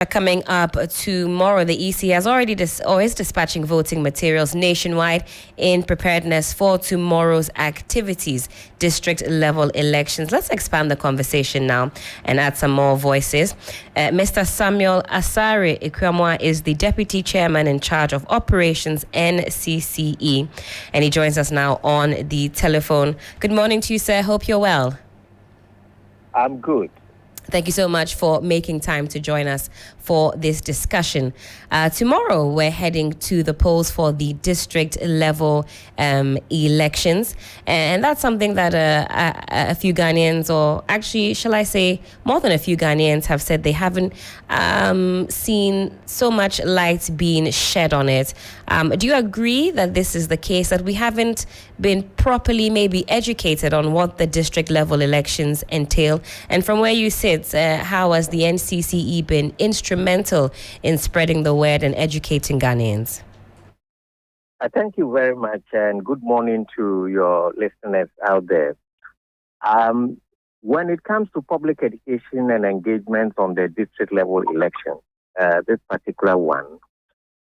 Coming up tomorrow, the EC has already is dispatching voting materials nationwide in preparedness for tomorrow's activities, district level elections. Let's expand the conversation now and add some more voices. Mr. Samuel Asare Ikwamwa is the Deputy Chairman in charge of Operations NCCE, and he joins us now on the telephone. Good morning to you, sir. Hope you're well. I'm good. Thank you so much for making time to join us for this discussion. Tomorrow, we're heading to the polls for the district level elections. And that's something that a few Ghanaians, or actually, shall I say, more than a few Ghanaians have said they haven't seen so much light being shed on it. Do you agree that this is the case, that we haven't been properly maybe educated on what the district level elections entail? And from where you sit, how has the NCCE been instrumental in spreading the word and educating Ghanaians? Thank you very much, and good morning to your listeners out there. When it comes to public education and engagement on the district level election, this particular one,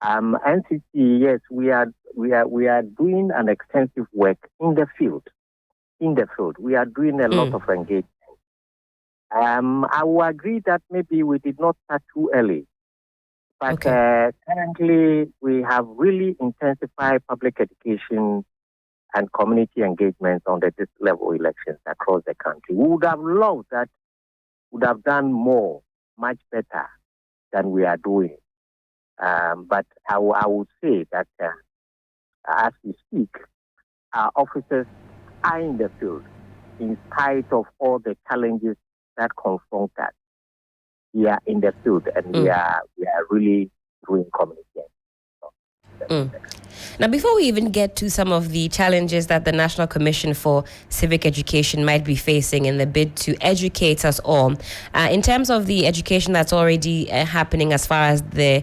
NCC, yes, we are doing an extensive work in the field. We are doing a lot of engagement. I will agree that maybe we did not start too early, but currently we have really intensified public education and community engagement on the district level elections across the country. We would have loved that, would have done more, much better than we are doing. But I would say that as we speak, our officers are in the field in spite of all the challenges that confront us. We are in the field, and we are really doing community. Now, before we even get to some of the challenges that the National Commission for Civic Education might be facing in the bid to educate us all, in terms of the education that's already happening as far as the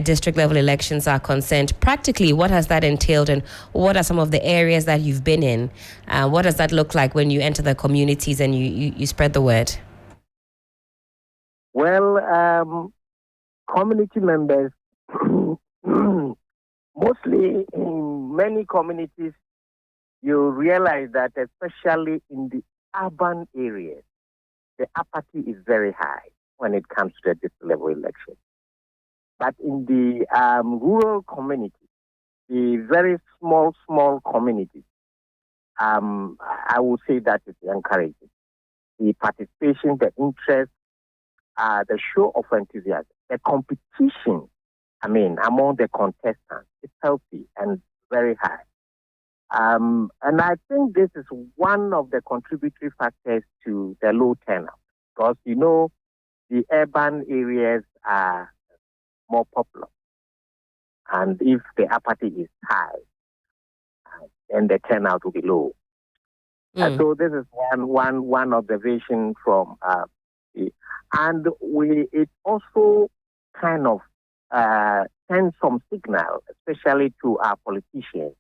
district level elections are concerned, practically, what has that entailed, and what are some of the areas that you've been in? What does that look like when you enter the communities and you spread the word? Well, community members, mostly in many communities, you realize that especially in the urban areas, the apathy is very high when it comes to the district level election. But in the rural communities, the very small communities, I would say that it's encouraging. The participation, the interest, the show of enthusiasm, the competition, among the contestants, is healthy and very high. And I think this is one of the contributory factors to the low turnout, because, the urban areas are more popular. And if the apathy is high, then the turnout will be low. So this is one observation from and it also kind of sends some signal, especially to our politicians,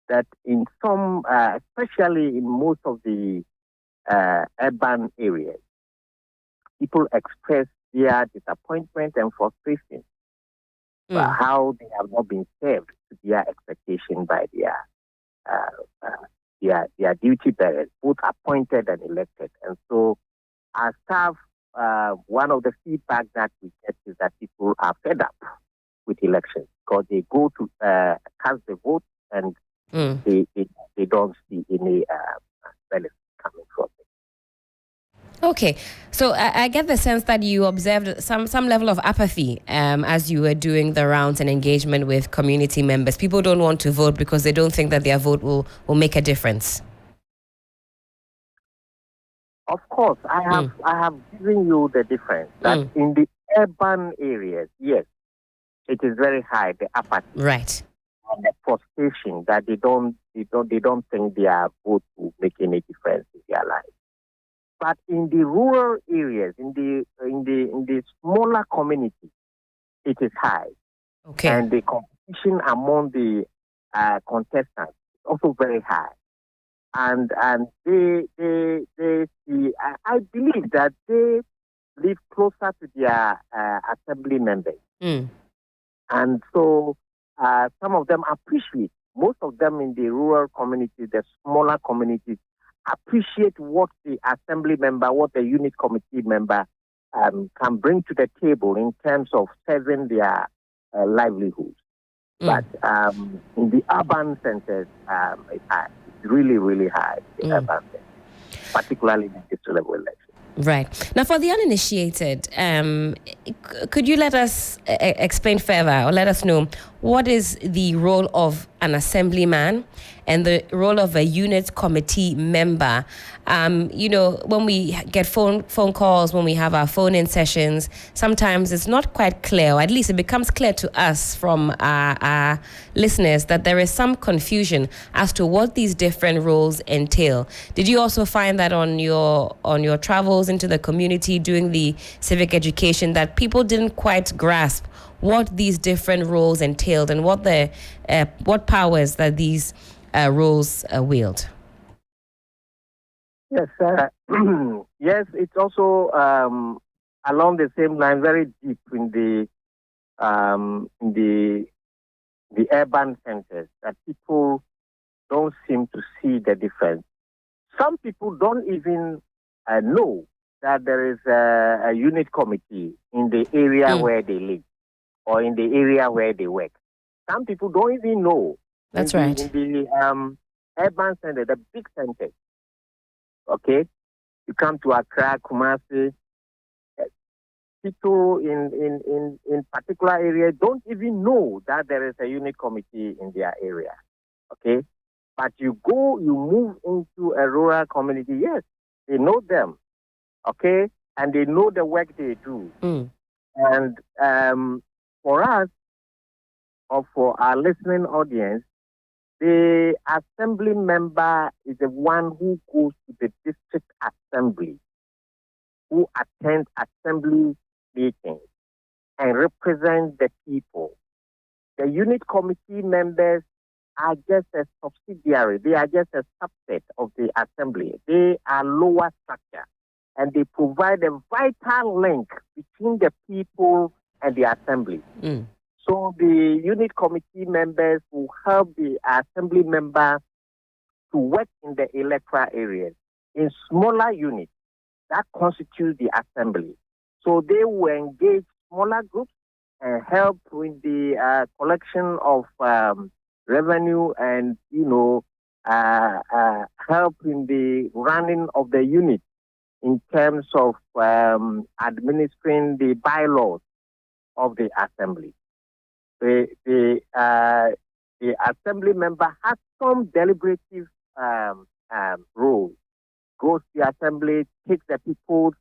that in some, especially in most of the urban areas, people express their disappointment and frustration about how they have not been served to their expectation by their duty bearers, both appointed and elected. And so, our staff, one of the feedback that we get is that people are fed up with elections, because they go to cast the vote and they don't see any benefit coming from it. Okay, so I get the sense that you observed some level of apathy as you were doing the rounds and engagement with community members. People don't want to vote because they don't think that their vote will make a difference. Of course, I have given you the difference that in the urban areas, yes, it is very high, the apathy, right, and the frustration that they don't think their vote will make any difference in their lives. But in the rural areas, in the smaller communities, it is high. Okay, and the competition among the contestants is also very high. And they see, I believe that they live closer to their assembly members. Mm. And so some of them appreciate, most of them in the rural communities, the smaller communities, appreciate what the assembly member, what the unit committee member can bring to the table in terms of serving their livelihoods. But in the urban centers, it's really, really high, the urban centers, particularly in the district level election. Right. Now, for the uninitiated, could you let us explain further or let us know what is the role of an assemblyman and the role of a unit committee member? When we get phone calls, when we have our phone-in sessions, sometimes it's not quite clear, or at least it becomes clear to us from our listeners that there is some confusion as to what these different roles entail. Did you also find that on your travels into the community doing the civic education that people didn't quite grasp what these different roles entailed and what powers that these roles wield? Yes, yes. It's also along the same line, very deep in the urban centers, that people don't seem to see the difference. Some people don't even know that there is a unit committee in the area where they live or in the area where they work. Some people don't even know. That's right. In the urban center, the big centers, okay? You come to Accra, Kumasi, people in particular areas don't even know that there is a unit committee in their area, okay? But you move into a rural community, yes, they know them, okay? And they know the work they do. And for us, or for our listening audience, the assembly member is the one who goes to the district assembly, who attends assembly meetings and represents the people. The unit committee members are just a subsidiary. They are just a subset of the assembly. They are lower structure, and they provide a vital link between the people and the assembly. So the unit committee members will help the assembly members to work in the electoral areas in smaller units that constitute the assembly. So they will engage smaller groups and help with the collection of revenue and, help in the running of the unit in terms of administering the bylaws of the assembly. The assembly member has some deliberative role. Goes to the assembly, takes the people's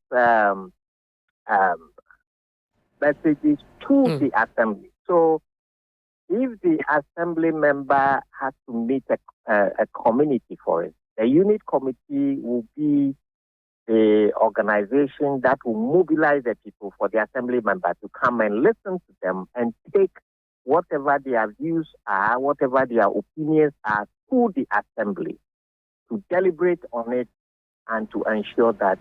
messages to the assembly. So if the assembly member has to meet a community for it, the unit committee will be the organization that will mobilize the people for the assembly member to come and listen to them and take whatever their views are, whatever their opinions are, to the assembly to deliberate on it and to ensure that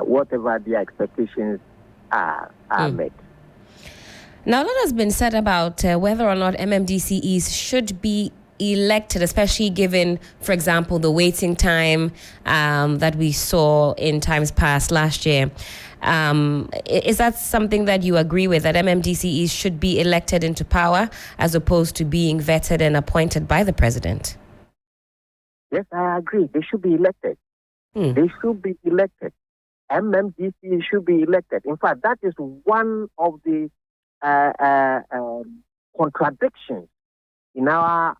whatever their expectations are met. Now, a lot has been said about whether or not MMDCEs should be elected, especially given, for example, the waiting time that we saw in times past last year. Is that something that you agree with, that MMDCEs should be elected into power as opposed to being vetted and appointed by the president? Yes, I agree. They should be elected. They should be elected. MMDCEs should be elected. In fact, that is one of the contradictions in our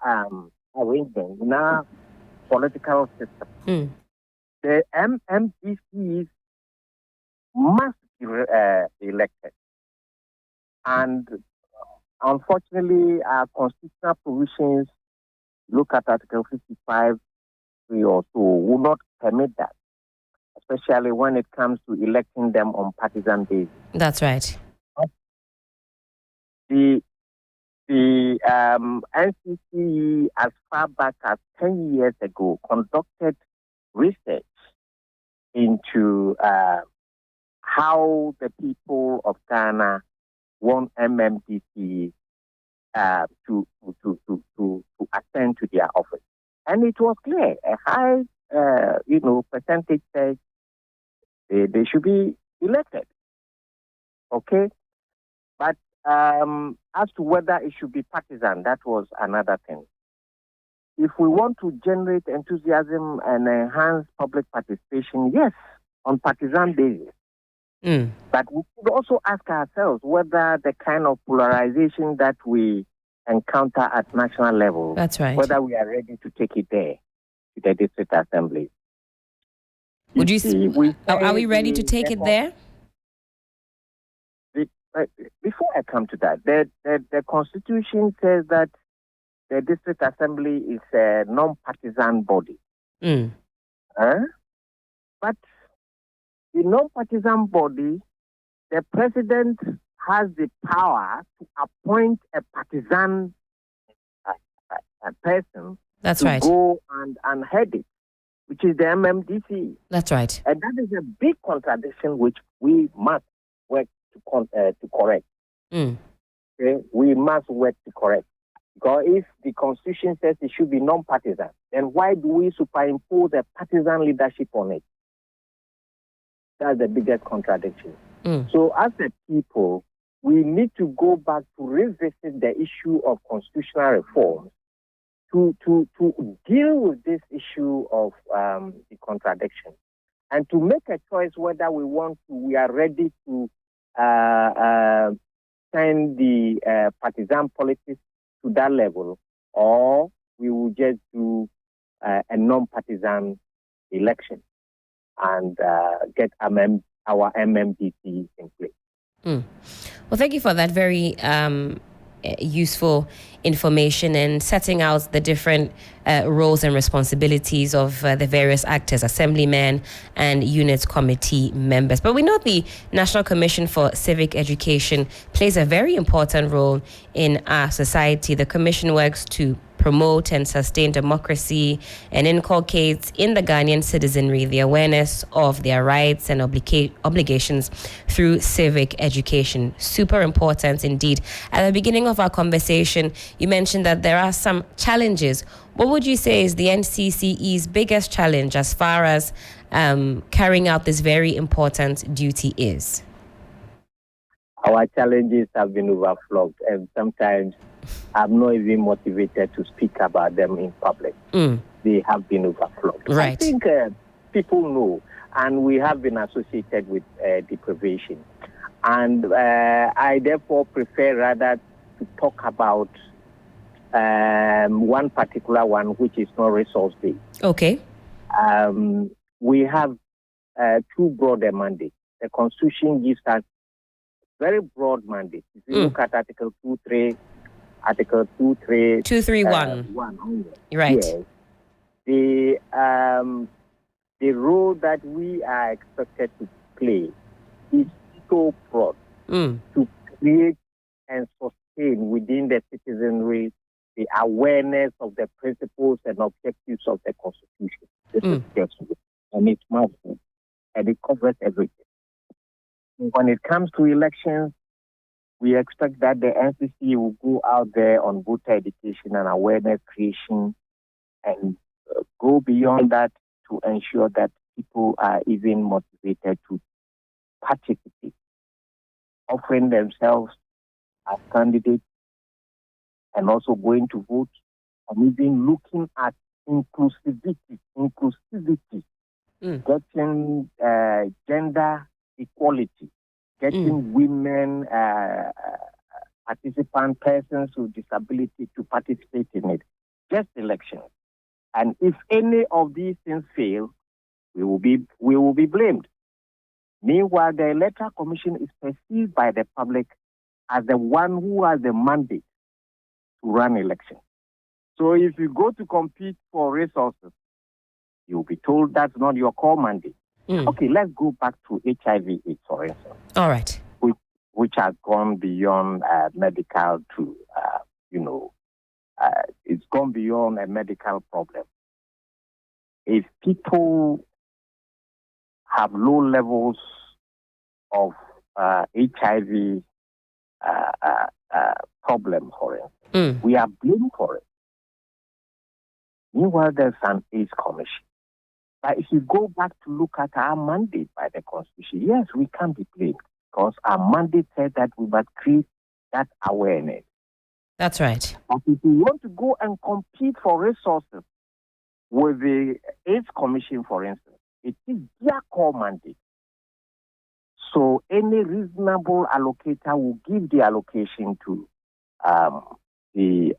arrangement, in our political system. The MMDCEs must be elected. And unfortunately, our constitutional provisions, look at Article 55, 3 or 2, will not permit that, especially when it comes to electing them on partisan basis. That's right. The NCCE, as far back as 10 years ago, conducted research into how the people of Ghana want MMDC to ascend to their office. And it was clear, a high, percentage said they should be elected. Okay? But as to whether it should be partisan, that was another thing. If we want to generate enthusiasm and enhance public participation, yes, on partisan basis. But we could also ask ourselves whether the kind of polarization that we encounter at national level, that's right, whether we are ready to take it there to the district assembly. Would you see? Are we ready to take it there? Before I come to that, the Constitution says that the district assembly is a non-partisan body. But the non-partisan body, the president has the power to appoint a partisan person to go and head it, which is the MMDC. That's right. And that is a big contradiction which we must work to correct. Okay? We must work to correct. Because if the Constitution says it should be non-partisan, then why do we superimpose a partisan leadership on it? That's the biggest contradiction. So as a people, we need to go back to revisit the issue of constitutional reform to deal with this issue of the contradiction and to make a choice whether we are ready to send the partisan politics to that level, or we will just do a non-partisan election and get our MMDC in place. Well, thank you for that very useful information and setting out the different roles and responsibilities of the various actors, assemblymen and unit committee members. But we know the National Commission for Civic Education plays a very important role in our society. The commission works to promote and sustain democracy and inculcates in the Ghanaian citizenry the awareness of their rights and obligations through civic education. Super important indeed. At the beginning of our conversation, you mentioned that there are some challenges. What would you say is the NCCE's biggest challenge as far as carrying out this very important duty is? Our challenges have been overflowed, and sometimes I'm not even motivated to speak about them in public. They have been overflowed. Right. I think people know, and we have been associated with deprivation. And I therefore prefer rather to talk about one particular one, which is not resource-based. Okay. We have two broader mandates. The Constitution gives us very broad mandate. If you look at Article 2.3, Article 231. Right. Yes. The role that we are expected to play is so broad to create and sustain within the citizenry the awareness of the principles and objectives of the Constitution. This is just and it's massive, and it covers everything. When it comes to elections, we expect that the NCC will go out there on voter education and awareness creation and go beyond that to ensure that people are even motivated to participate, offering themselves as candidates and also going to vote, and even looking at inclusivity, getting gender equality, getting women, participant persons with disability to participate in it. Just elections. And if any of these things fail, we will be blamed. Meanwhile, the Electoral Commission is perceived by the public as the one who has the mandate to run elections. So if you go to compete for resources, you'll be told that's not your core mandate. Okay, let's go back to HIV/AIDS, for instance. All right. Which has gone beyond medical to, it's gone beyond a medical problem. If people have low levels of HIV problem, for instance. We are blamed for it. Meanwhile, there's an AIDS commission. But if you go back to look at our mandate by the Constitution, yes, we can be blamed because our mandate said that we must create that awareness. That's right. But if we want to go and compete for resources with the AIDS Commission, for instance, it is their core mandate. So any reasonable allocator will give the allocation to the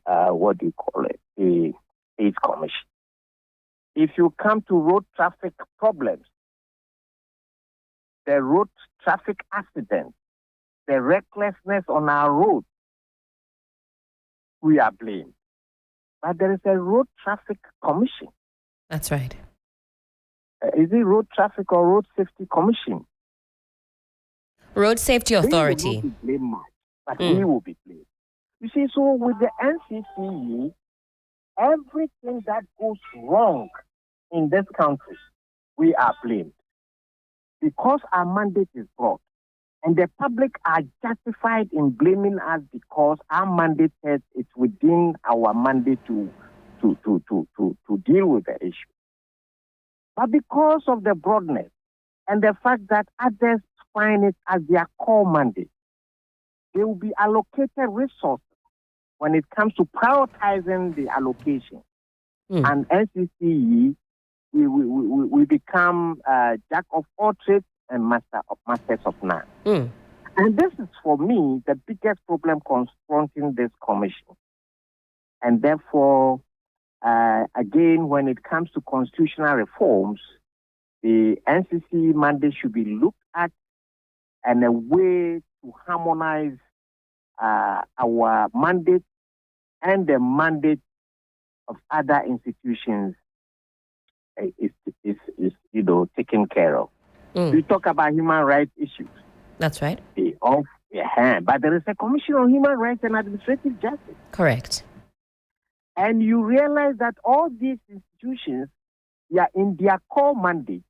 AIDS Commission. If you come to road traffic problems, the road traffic accidents, the recklessness on our roads, we are blamed. But there is a road traffic commission. That's right. Is it road traffic or road safety commission? Road Safety Authority. They will not be blamed much, but we will be blamed. You see, so with the NCCE, everything that goes wrong in this country, we are blamed. Because our mandate is broad. And the public are justified in blaming us because our mandate says it's within our mandate to deal with the issue. But because of the broadness and the fact that others find it as their core mandate, they will be allocated resources when it comes to prioritizing the allocation. And NCCE, we become jack of all trades and masters of none. And this is, for me, the biggest problem confronting this commission. And therefore, again, when it comes to constitutional reforms, the NCC mandate should be looked at and a way to harmonize our mandate and the mandate of other institutions is taken care of. We talk about human rights issues. That's right. But there is a Commission on Human Rights and Administrative Justice. Correct. And you realize that all these institutions, in their core mandate,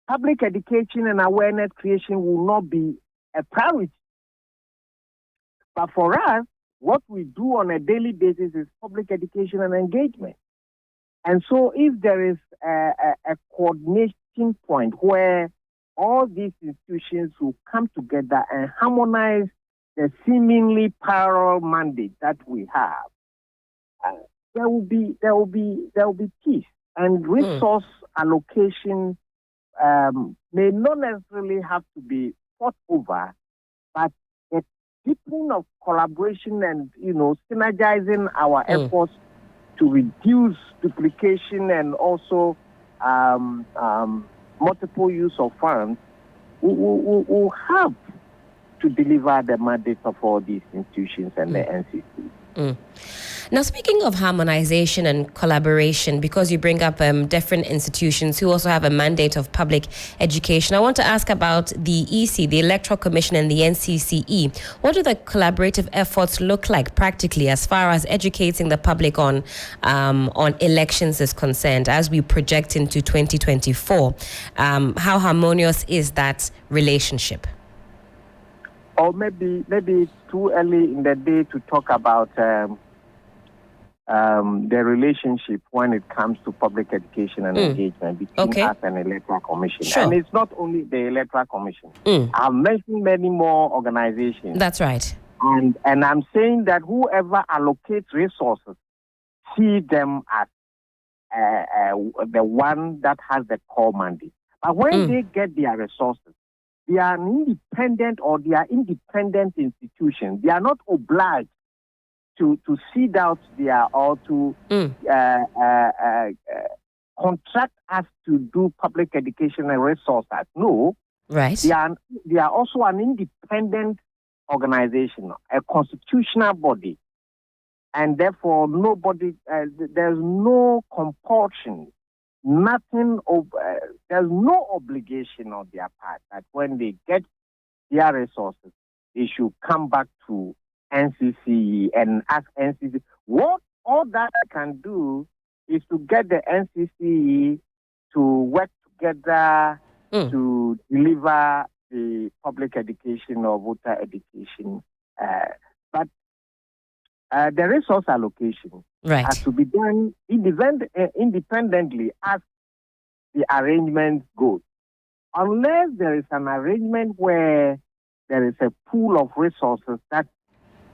public education and awareness creation will not be a priority. But for us, what we do on a daily basis is public education and engagement. And so if there is a coordination point where all these institutions will come together and harmonize the seemingly parallel mandate that we have, there will be peace. And resource allocation may not necessarily have to be fought over, but the deepening of collaboration and synergizing our efforts to reduce duplication and also multiple use of funds will help to deliver the mandate of all these institutions and the NCC. Now, speaking of harmonization and collaboration, because you bring up different institutions who also have a mandate of public education, I want to ask about the EC, the Electoral Commission, and the NCCE. What do the collaborative efforts look like practically as far as educating the public on elections is concerned as we project into 2024? How harmonious is that relationship? Or maybe it's too early in the day to talk about the relationship when it comes to public education and engagement between us and the Electoral Commission. Sure. And it's not only the Electoral Commission. I've mentioned many more organizations. That's right. And I'm saying that whoever allocates resources, see them as the one that has the core mandate. But when they get their resources, they are independent institutions. They are not obliged to seed out or to contract us to do public education and resources. No. Right. They are also an independent organization, a constitutional body. And therefore, there's no compulsion. There's no obligation on their part that when they get their resources, they should come back to NCCE and ask NCCE. What all that can do is to get the NCCE to work together to deliver the public education or voter education. But the resource allocation has to be done independently as the arrangement goes. Unless there is an arrangement where there is a pool of resources that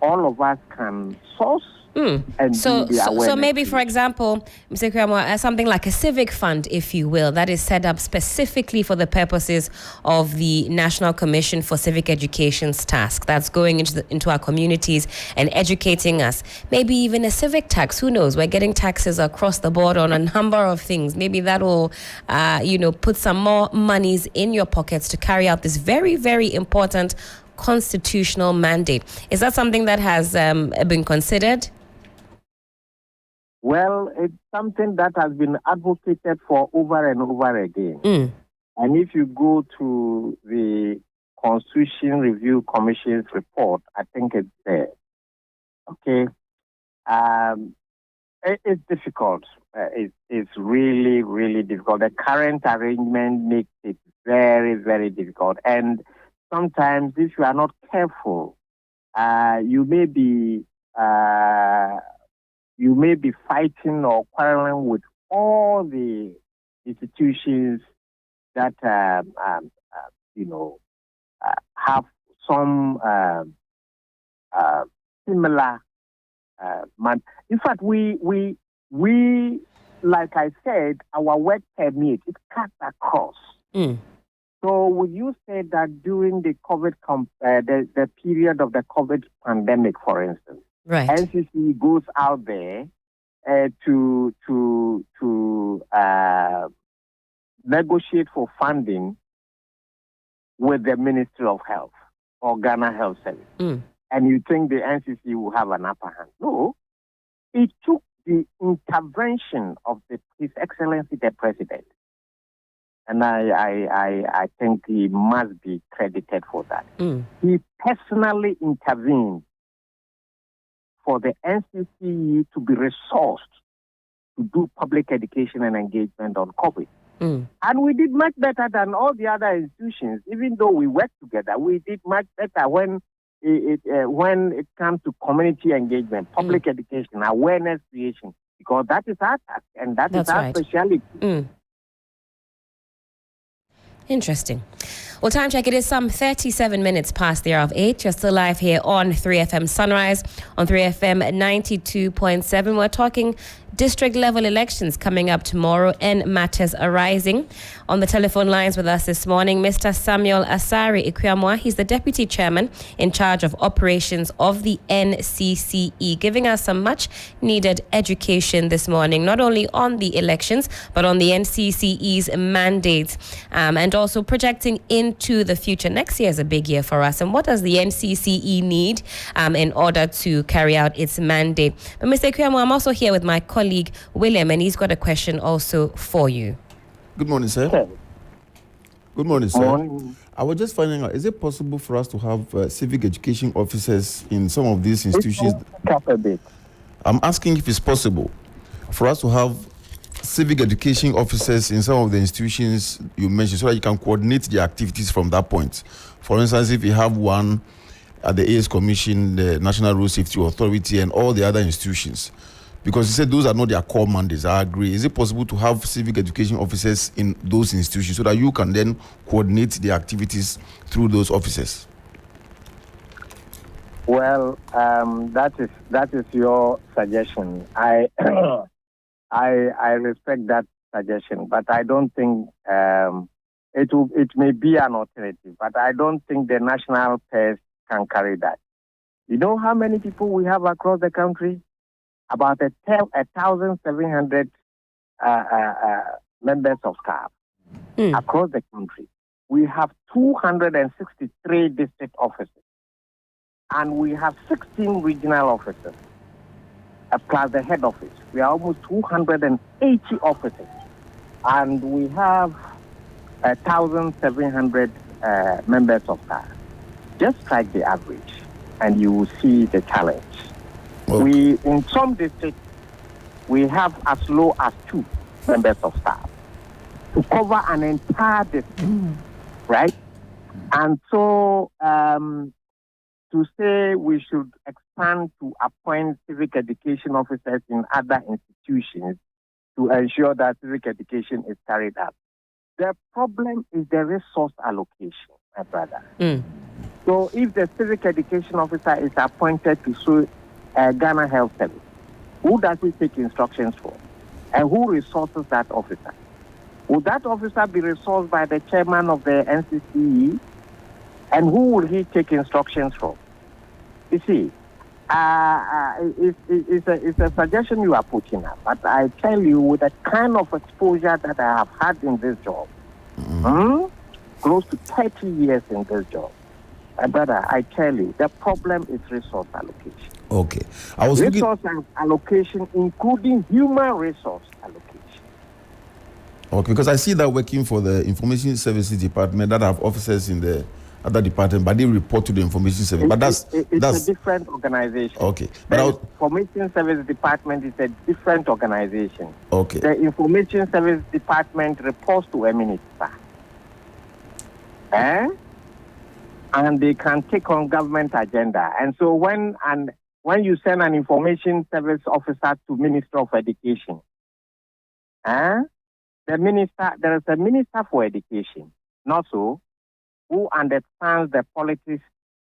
all of us can source. And so maybe, for example, Mr. Kwamwa, something like a civic fund, if you will, that is set up specifically for the purposes of the National Commission for Civic Education's task. That's going into our communities and educating us. Maybe even a civic tax. Who knows? We're getting taxes across the board on a number of things. Maybe that will, put some more monies in your pockets to carry out this very, very important constitutional mandate. Is that something that has been considered? Well, it's something that has been advocated for over and over again. And if you go to the Constitution Review Commission's report, I think it's there. Okay. It's difficult. It's really, really difficult. The current arrangement makes it very, very difficult. And sometimes, if you are not careful, you may be fighting or quarreling with all the institutions that have some similar. In fact, we like I said, our work permit it cuts across. So would you say that during the COVID, the period of the COVID pandemic, for instance, NCC goes out there to negotiate for funding with the Ministry of Health or Ghana Health Service, and you think the NCC will have an upper hand? No, it took the intervention of His Excellency the President. And I think he must be credited for that. He personally intervened for the NCCE to be resourced to do public education and engagement on COVID. And we did much better than all the other institutions. Even though we worked together, we did much better when it comes to community engagement, public education, awareness creation, because that is our task and that is our specialty. Interesting. Well, time check, it is some 37 minutes past the hour of 8. You're still live here on 3FM Sunrise, on 3FM 92.7. We're talking district level elections coming up tomorrow and matters arising. On the telephone lines with us this morning, Mr. Samuel Asare Ekwuamwa. He's the deputy chairman in charge of operations of the NCCE, giving us some much needed education this morning, not only on the elections, but on the NCCE's mandates, and also projecting into the future. Next year is a big year for us. And what does the NCCE need in order to carry out its mandate? But Mr. Ekwuamwa, I'm also here with my colleague William, and he's got a question also for you. Good morning, sir. Okay. Good morning, sir. Morning. I was just finding out, is it possible for us to have civic education officers in some of these institutions? I'm asking if it's possible for us to have civic education officers in some of the institutions you mentioned, so that you can coordinate the activities from that point. For instance, if you have one at the AS Commission, the National Road Safety Authority, and all the other institutions, because you said those are not their core mandates. I agree. Is it possible to have civic education officers in those institutions so that you can then coordinate the activities through those officers? Well, that is your suggestion. I respect that suggestion, but I don't think it may be an alternative. But I don't think the national pairs can carry that. You know how many people we have across the country? About 1,700 members of staff across the country. We have 263 district offices, and we have 16 regional offices, plus the head office. We are almost 280 offices, and we have 1,700 members of staff. Just strike the average, and you will see the challenge. Okay. In some districts, we have as low as 2 members of staff. to cover an entire district, right? And so to say we should expand to appoint civic education officers in other institutions to ensure that civic education is carried out. The problem is the resource allocation, my brother. So if the civic education officer is appointed to Ghana Health Service, who does he take instructions for? And who resources that officer? Would that officer be resourced by the chairman of the NCCE? And who will he take instructions from? You see, it's a suggestion you are putting up, but I tell you, with the kind of exposure that I have had in this job, close to 30 years in this job, my brother, I tell you, the problem is resource allocation. Okay. Resource allocation, including human resource allocation. Okay, because I see that working for the Information Services Department that have officers in the other department, but they report to the Information Service. But that's a different organization. Okay. But the Information Service Department is a different organization. Okay. The Information Service Department reports to a minister. And they can take on government agenda. And so when you send an Information Service officer to Minister of Education, there is a Minister for Education, not so, who understands the politics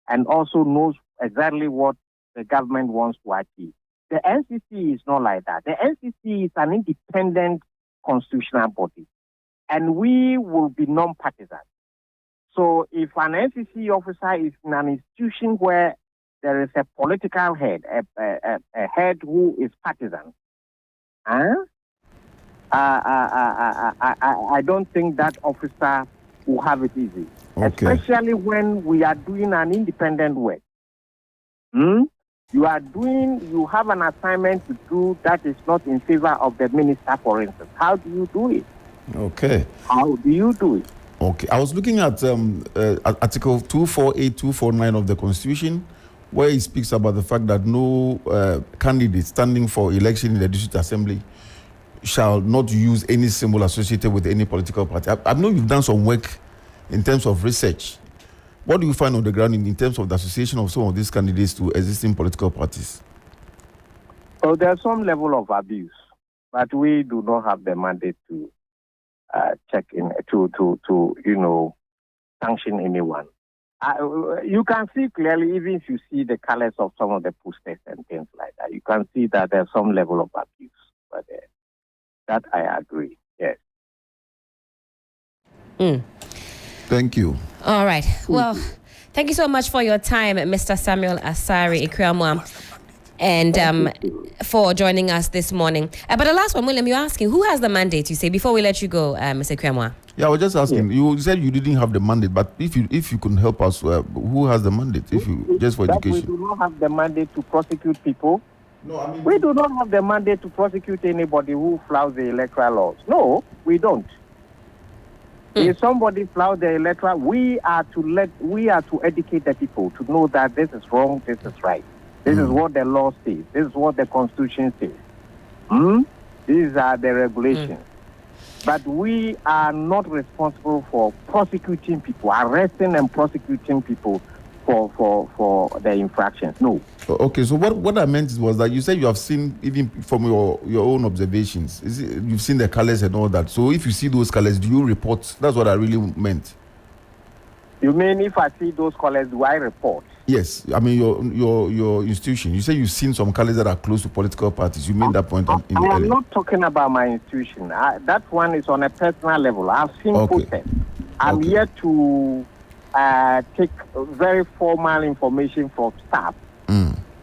and also knows exactly what the government wants to achieve. The NCC is not like that. The NCC is an independent constitutional body, and we will be non-partisan. So if an NCC officer is in an institution where there is a political head, a head who is partisan, I don't think that officer will have it easy. Okay. Especially when we are doing an independent work. You have an assignment to do that is not in favor of the minister, for instance. How do you do it? Okay. How do you do it? Okay. I was looking at Article 248, 249 of the Constitution, where it speaks about the fact that no candidate standing for election in the District Assembly shall not use any symbol associated with any political party. I know you've done some work in terms of research. What do you find on the ground in terms of the association of some of these candidates to existing political parties? Well, there's some level of abuse, but we do not have the mandate to check in to sanction anyone. You can see clearly, even if you see the colors of some of the posters and things like that, you can see that there's some level of abuse. But that I agree. Yes. Thank you. All right. Well, thank you so much for your time, Mr. Samuel Asare Ekwuamua, and for joining us this morning. But the last one, William, you're asking, who has the mandate, you say, before we let you go, Mr. Ekwuamua? Yeah, I was just asking. You said you didn't have the mandate, but if you can help us, who has the mandate? Just for education. We do not have the mandate to prosecute people. No, we do not have the mandate to prosecute anybody who flouts the electoral laws. No, we don't. If somebody flouts the electoral, we are to educate the people to know that this is wrong, this is right. This is what the law says. This is what the Constitution says. These are the regulations. But we are not responsible for prosecuting people, arresting and prosecuting people for the infractions. No. Okay, so what I meant was that you said you have seen, even from your own observations, you've seen the colors and all that. So if you see those colors, do you report? That's what I really meant. You mean if I see those colors, do I report? Yes, I mean your institution. You say you've seen some colors that are close to political parties. You made that point. I am not talking about my institution. That one is on a personal level. I've seen posters. I'm here to take very formal information from staff.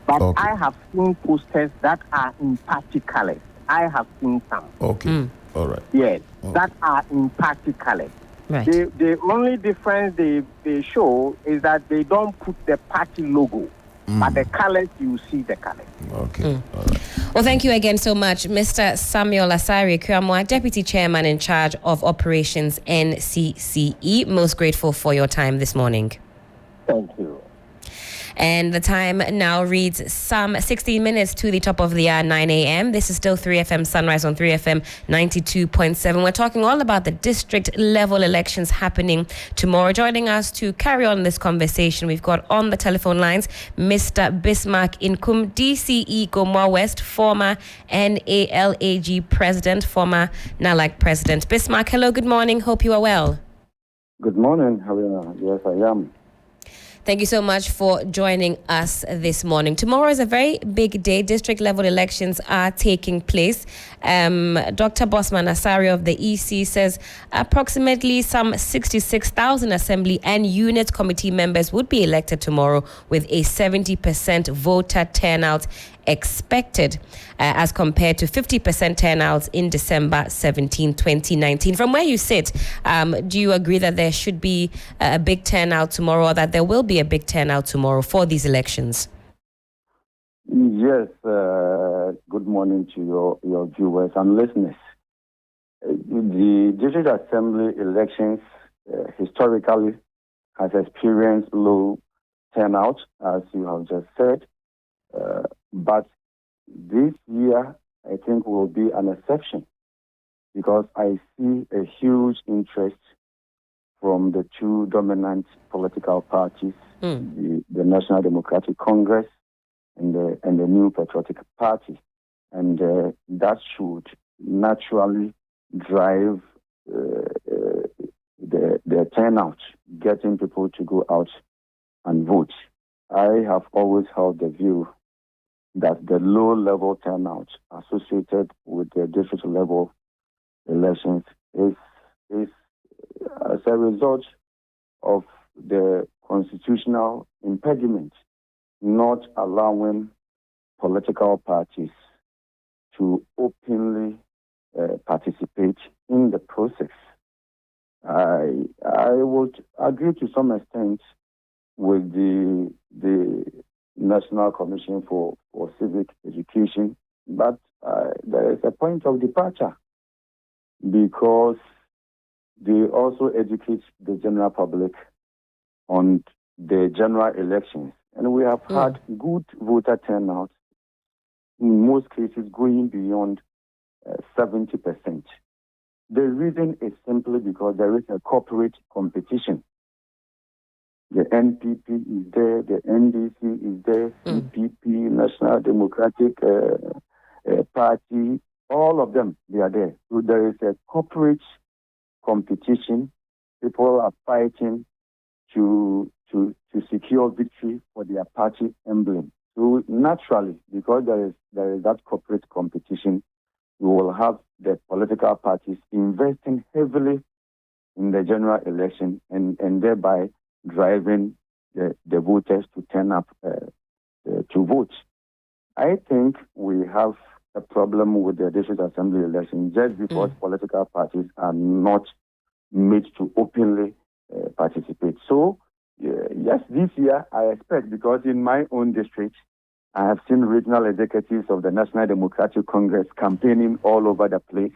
But I have seen posters that are in party colors. I have seen some. Okay. All right. Yes, that are in party colors. Right. The only difference they show is that they don't put the party logo. But the colors, you see the colors. Okay. All right. Well, thank you again so much, Mr. Samuel Asare Ekwuamua, Deputy Chairman in charge of Operations NCCE. Most grateful for your time this morning. Thank you. And the time now reads some 16 minutes to the top of the hour, 9 a.m. This is still 3FM Sunrise on 3FM 92.7. We're talking all about the district level elections happening tomorrow. Joining us to carry on this conversation, we've got on the telephone lines Mr. Bismarck Inkum, DCE Gomoa West, former NALAG president, former NALAG president. Bismarck, hello, good morning. Hope you are well. Good morning. How are you? Yes, I am. Thank you so much for joining us this morning. Tomorrow is a very big day. District level elections are taking place. Dr. Bosman Asari of the EC says approximately some 66,000 Assembly and Unit Committee members would be elected tomorrow with a 70% voter turnout expected as compared to 50% turnouts in December 17, 2019. From where you sit, do you agree that there should be a big turnout tomorrow, or that there will be a big turnout tomorrow for these elections? Yes. Good morning to your viewers and listeners. The District Assembly elections historically has experienced low turnout, as you have just said. But this year, I think, will be an exception because I see a huge interest from the two dominant political parties, the National Democratic Congress and the New Patriotic Party. And that should naturally drive the turnout, getting people to go out and vote. I have always held the view that the low-level turnout associated with the district-level elections is as a result of the constitutional impediment not allowing political parties to openly participate in the process. I would agree to some extent with the National Commission for Civic Education, but there is a point of departure because they also educate the general public on the general elections. And we have had good voter turnout, in most cases going beyond 70%. The reason is simply because there is a corporate competition. The NPP is there, the NDC is there, CPP, National Democratic Party, all of them, they are there. So there is a corporate competition. People are fighting to secure victory for their party emblem. So naturally, because there is that corporate competition, we will have the political parties investing heavily in the general election and thereby driving the voters to turn up to vote. I think we have a problem with the District Assembly election just because political parties are not made to openly participate. So, yes, this year I expect, because in my own district, I have seen regional executives of the National Democratic Congress campaigning all over the place,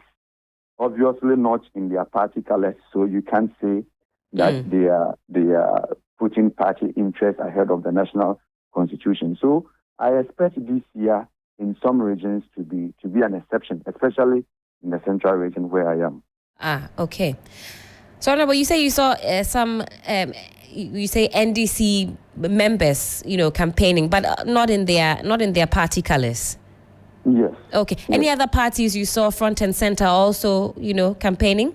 obviously not in their party colors, so you can't say that they are putting party interest ahead of the national constitution. So I expect this year in some regions to be an exception, especially in the central region where I am. Okay. So, Honorable, you say you saw some, you say NDC members, campaigning, but not in their party colors. Yes. Okay. Yes. Any other parties you saw front and center also, campaigning?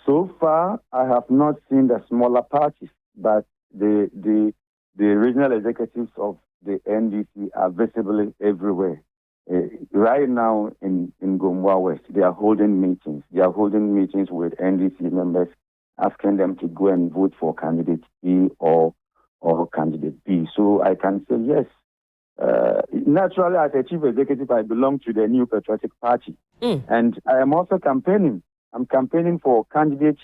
So far, I have not seen the smaller parties, but the regional executives of the NDC are visibly everywhere. Right now in Gomoa West, they are holding meetings. They are holding meetings with NDC members, asking them to go and vote for candidate A or candidate B. So I can say yes. Naturally, as a chief executive, I belong to the New Patriotic Party, and I am also campaigning. I'm campaigning for candidates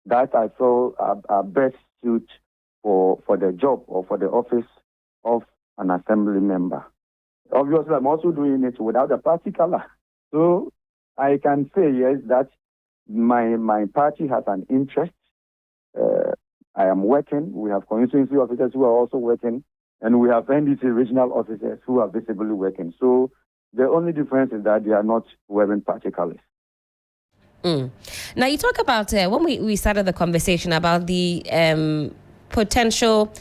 that I feel are best suited for the job or for the office of an assembly member. Obviously, I'm also doing it without a party color. So I can say, yes, that my party has an interest. I am working. We have constituency officers who are also working, and we have NDC regional officers who are visibly working. So the only difference is that they are not wearing party colors. Now, you talk about when we started the conversation about the potential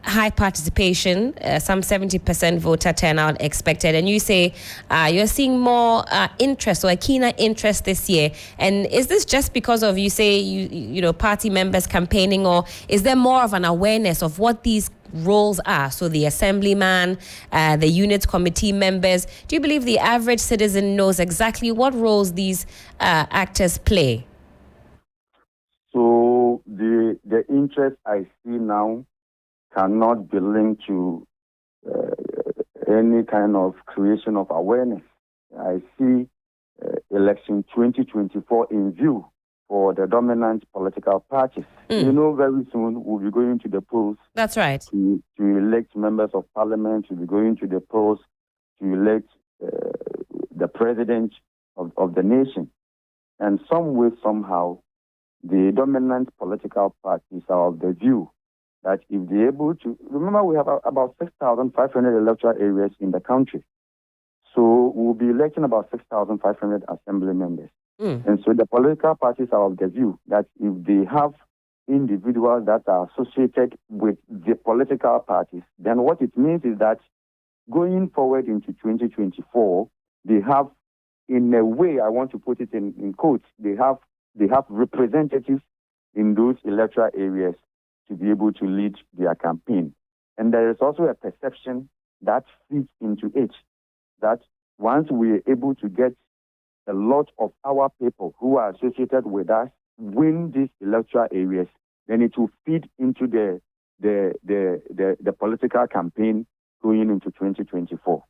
high participation, some 70% voter turnout expected, and you say you're seeing more interest or a keener interest this year. And is this just because of, you say, you know, party members campaigning, or is there more of an awareness of what these roles are? So the assemblyman, the unit committee members, do you believe the average citizen knows exactly what roles these actors play? So the interest I see now cannot be linked to any kind of creation of awareness. I see election 2024 in view for the dominant political parties. You know, very soon we'll be going to the polls. That's right. To elect members of parliament. We'll be going to the polls to elect the president of the nation. And some way, somehow, the dominant political parties are of the view that if they're able to, remember we have about 6,500 electoral areas in the country. So we'll be electing about 6,500 assembly members. And so the political parties are of the view that if they have individuals that are associated with the political parties, then what it means is that going forward into 2024, they have, in a way, I want to put it in quotes, they have representatives in those electoral areas to be able to lead their campaign. And there is also a perception that feeds into it, that once we are able to get a lot of our people who are associated with us win these electoral areas, then it will feed into the political campaign going into 2024.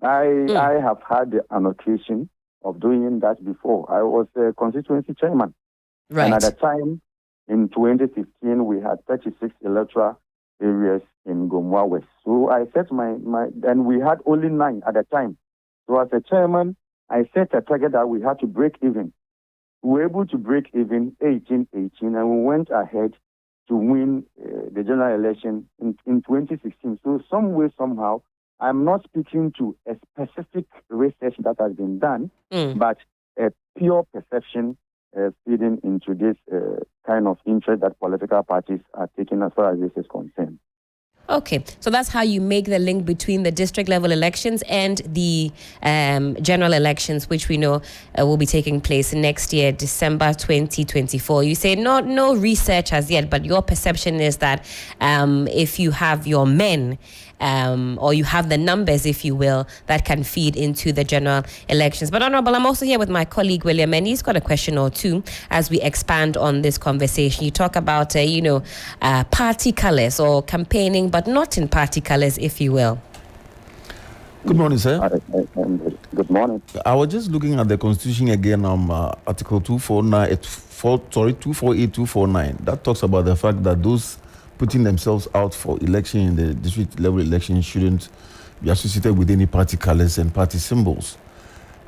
I have had an occasion of doing that before. I was a constituency chairman. Right. And at the time, in 2015, we had 36 electoral areas in Gomoa West. So I set and we had only 9 at the time. So as a chairman, I set a target that we had to break even. We were able to break even 18-18, and we went ahead to win the general election in 2016. So some way, somehow, I'm not speaking to a specific research that has been done, but a pure perception feeding into this kind of interest that political parties are taking as far as this is concerned. Okay, so that's how you make the link between the district level elections and the general elections, which we know will be taking place next year, December 2024. You say no research as yet, but your perception is that if you have your men, or you have the numbers, if you will, that can feed into the general elections. But Honorable, I'm also here with my colleague William, and he's got a question or two as we expand on this conversation. You talk about, party colors or campaigning, but not in party colors, if you will. Good morning, sir. Good morning. I was just looking at the Constitution again, Article 248, 249. That talks about the fact that those putting themselves out for election in the district level election shouldn't be associated with any party colors and party symbols.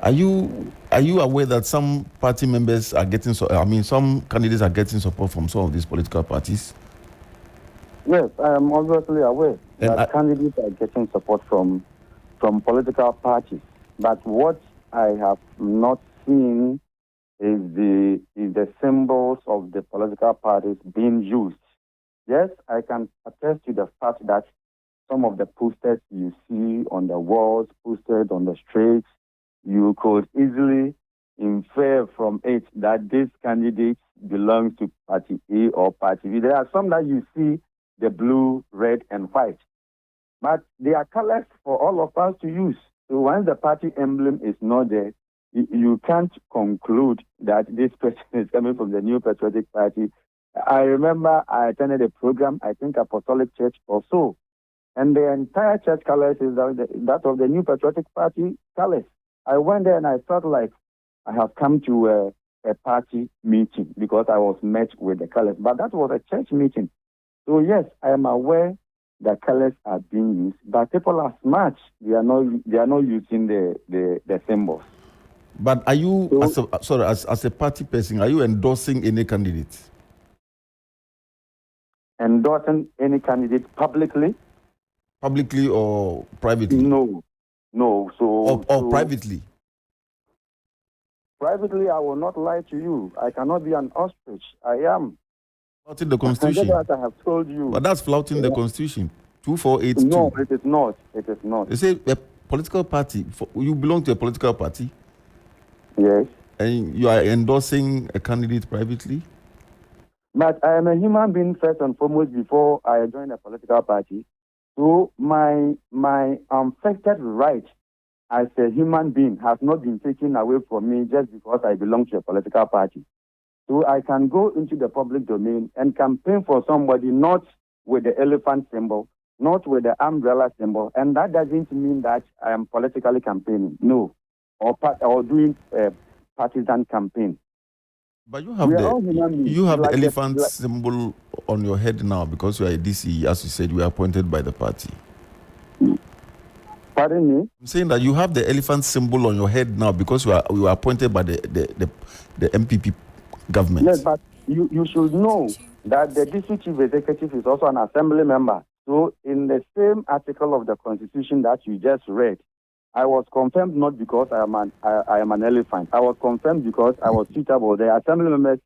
Are you aware that some party members are getting some candidates are getting support from some of these political parties? Yes, I am obviously aware that candidates are getting support from political parties. But what I have not seen is the symbols of the political parties being used. Yes, I can attest to the fact that some of the posters you see on the walls, posted on the streets, you could easily infer from it that this candidate belongs to Party A or Party B. There are some that you see the blue, red, and white. But they are colors for all of us to use. So once the party emblem is not there, you can't conclude that this person is coming from the New Patriotic Party. I remember I attended a program, I think Apostolic Church or so, and the entire church colors is that of the New Patriotic Party colors. I went there and I felt like I have come to a party meeting because I was met with the colors. But that was a church meeting. So yes, I am aware that colors are being used, but people are smart. They are not using the symbols. But are you, as a party person, are you endorsing any candidate? endorsing any candidate publicly. Publicly or privately? No. Or privately? Privately, I will not lie to you. I cannot be an ostrich. I am. Flouting the Constitution. That's what I have told you. But that's flouting the Constitution. 2482. No, it is not. It is not. They say a political party. You belong to a political party. Yes. And you are endorsing a candidate privately. But I am a human being first and foremost before I join a political party. So my affected right as a human being has not been taken away from me just because I belong to a political party. So I can go into the public domain and campaign for somebody not with the elephant symbol, not with the umbrella symbol, and that doesn't mean that I am politically campaigning. No, or doing a partisan campaign. But you have the elephant symbol on your head now because you are a DC, as you said, you are appointed by the party. Pardon me? I'm saying that you have the elephant symbol on your head now because you are appointed by the MPP government. Yes, but you should know that the DC chief executive is also an assembly member. So in the same article of the Constitution that you just read, I was confirmed not because I am an elephant. I was confirmed because I was suitable. The assembly members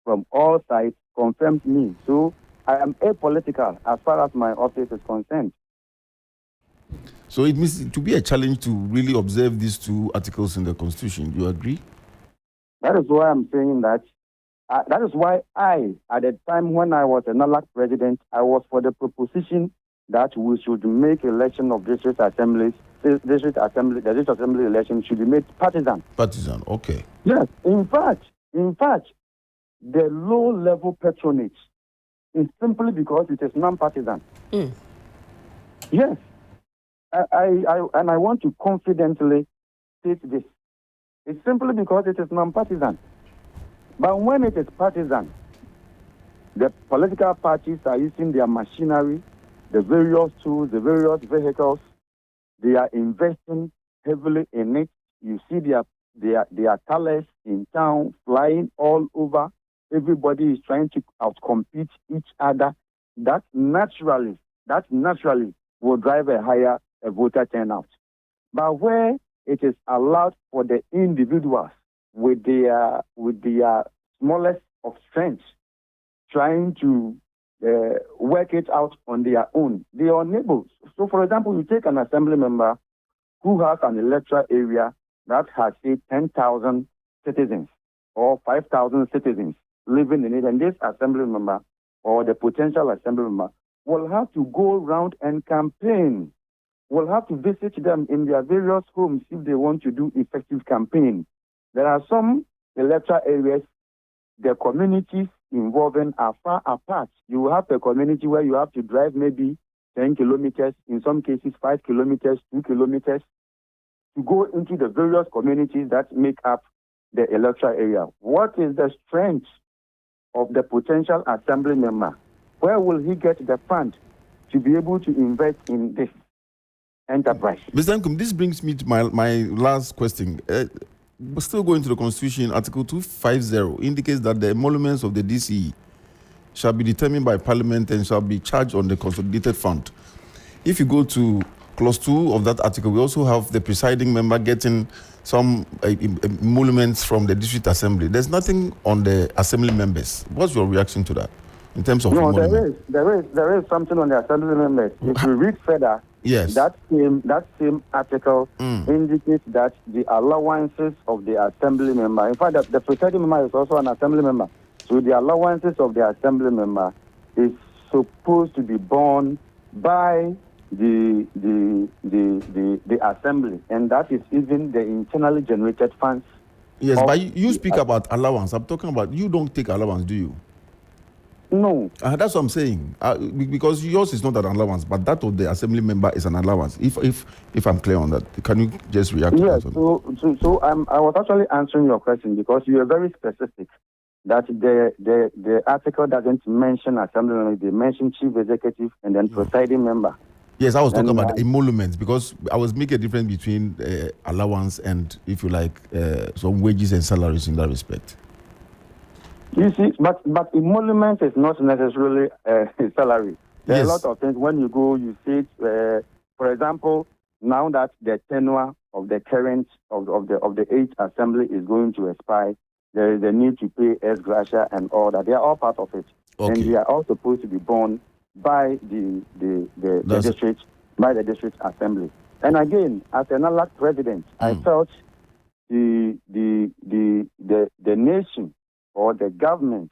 from all sides confirmed me. So I am apolitical as far as my office is concerned. So it means to be a challenge to really observe these two articles in the Constitution. Do you agree? That is why I'm saying that. That is why at the time when I was a NALAC president, I was for the proposition that we should make election of district assemblies. The district assembly election should be made partisan. Partisan, okay. Yes, in fact, the low-level patronage is simply because it is non-partisan. Yes, I want to confidently state this. It's simply because it is non-partisan. But when it is partisan, the political parties are using their machinery, the various tools, the various vehicles. They are investing heavily in it. You see their colors in town flying all over. Everybody is trying to outcompete each other. That naturally will drive a higher voter turnout. But where it is allowed for the individuals with their smallest of strengths trying to work it out on their own, they are unable. So, for example, you take an assembly member who has an electoral area that has, say, 10,000 citizens or 5,000 citizens living in it, and this assembly member or the potential assembly member will have to go around and campaign, will have to visit them in their various homes if they want to do effective campaign. There are some electoral areas, the communities involving are far apart. You have a community where you have to drive maybe 10 kilometers, in some cases 5 kilometers, 2 kilometers, to go into the various communities that make up the electoral area. What is the strength of the potential assembly member? Where will he get the fund to be able to invest in this enterprise? Mr. Nkum, this brings me to my last question. Still going to the Constitution, Article 250 indicates that the emoluments of the DCE shall be determined by Parliament and shall be charged on the consolidated fund. If you go to Clause 2 of that article, we also have the presiding member getting some emoluments from the District Assembly. There's nothing on the Assembly members. What's your reaction to that in terms of emolument? There is something on the Assembly members. If you read further, yes, that same article indicates that the allowances of the Assembly member, in fact, the presiding member is also an Assembly member, so the allowances of the Assembly member is supposed to be borne by the Assembly, and that is even the internally generated funds. Yes, but you speak about allowance. I'm talking about, you don't take allowance, do you? No. That's what I'm saying. Because yours is not an allowance, but that of the Assembly member is an allowance. If I'm clear on that, can you just react to that? Yes. So I was actually answering your question because you are very specific that the article doesn't mention Assembly member, they mention Chief Executive and then presiding member. Yes, I was talking about the emoluments because I was making a difference between allowance and, if you like, some wages and salaries in that respect. You see, but emolument is not necessarily a salary. There are a lot of things. When you go, you see, for example, now that the tenure of the current of the 8th assembly is going to expire, there is a need to pay ex gratia and all that. They are all part of it, and they are all supposed to be borne by the district, by the district assembly. And again, as an ALAC president, I felt the nation or the government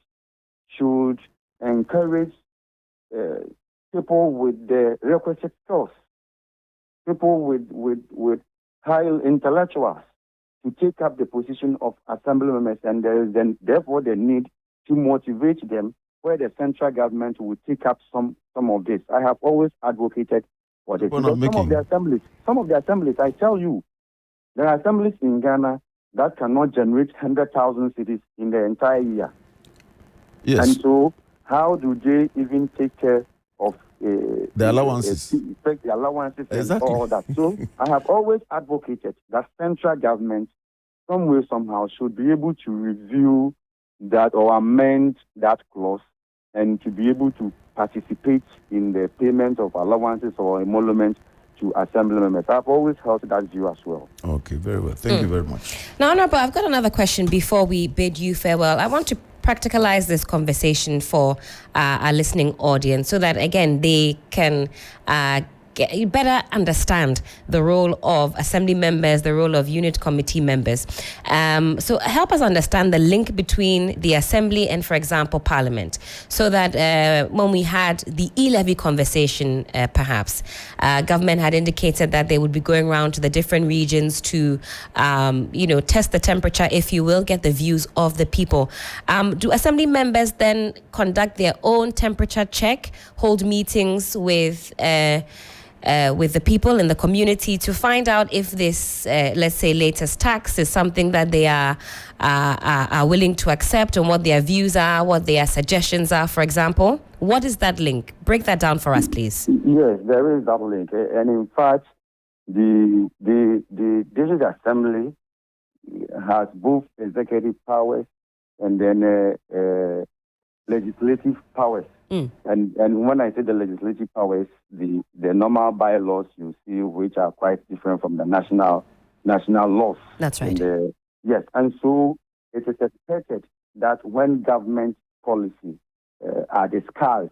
should encourage people with the requisite skills, people with high intellectuals to take up the position of assembly members, and there is then therefore the need to motivate them where the central government will take up some of this. I have always advocated for this. Some of the assemblies, I tell you, there are assemblies in Ghana that cannot generate 100,000 cedis in the entire year. Yes. And so how do they even take care of the allowances? The allowances exactly. And all that. So I have always advocated that central government, some way, somehow, should be able to review that or amend that clause and to be able to participate in the payment of allowances or emoluments to assembly members. I've always held that view as well. Okay, very well. Thank you very much. Now, Honorable, I've got another question before we bid you farewell. I want to practicalize this conversation for our listening audience so that, again, they can better understand the role of assembly members, the role of unit committee members. So help us understand the link between the assembly and, for example, parliament, so that when we had the e-levy conversation, perhaps, government had indicated that they would be going around to the different regions to, test the temperature, if you will, get the views of the people. Do assembly members then conduct their own temperature check, hold meetings with the people in the community to find out if this, let's say, latest tax is something that they are willing to accept, and what their views are, what their suggestions are, for example? What is that link? Break that down for us, please. Yes, there is that link. And in fact, the district assembly has both executive powers and then legislative powers. And when I say the legislative powers, the normal bylaws you see, which are quite different from the national laws. That's right. Yes, and so it is expected that when government policies are discussed,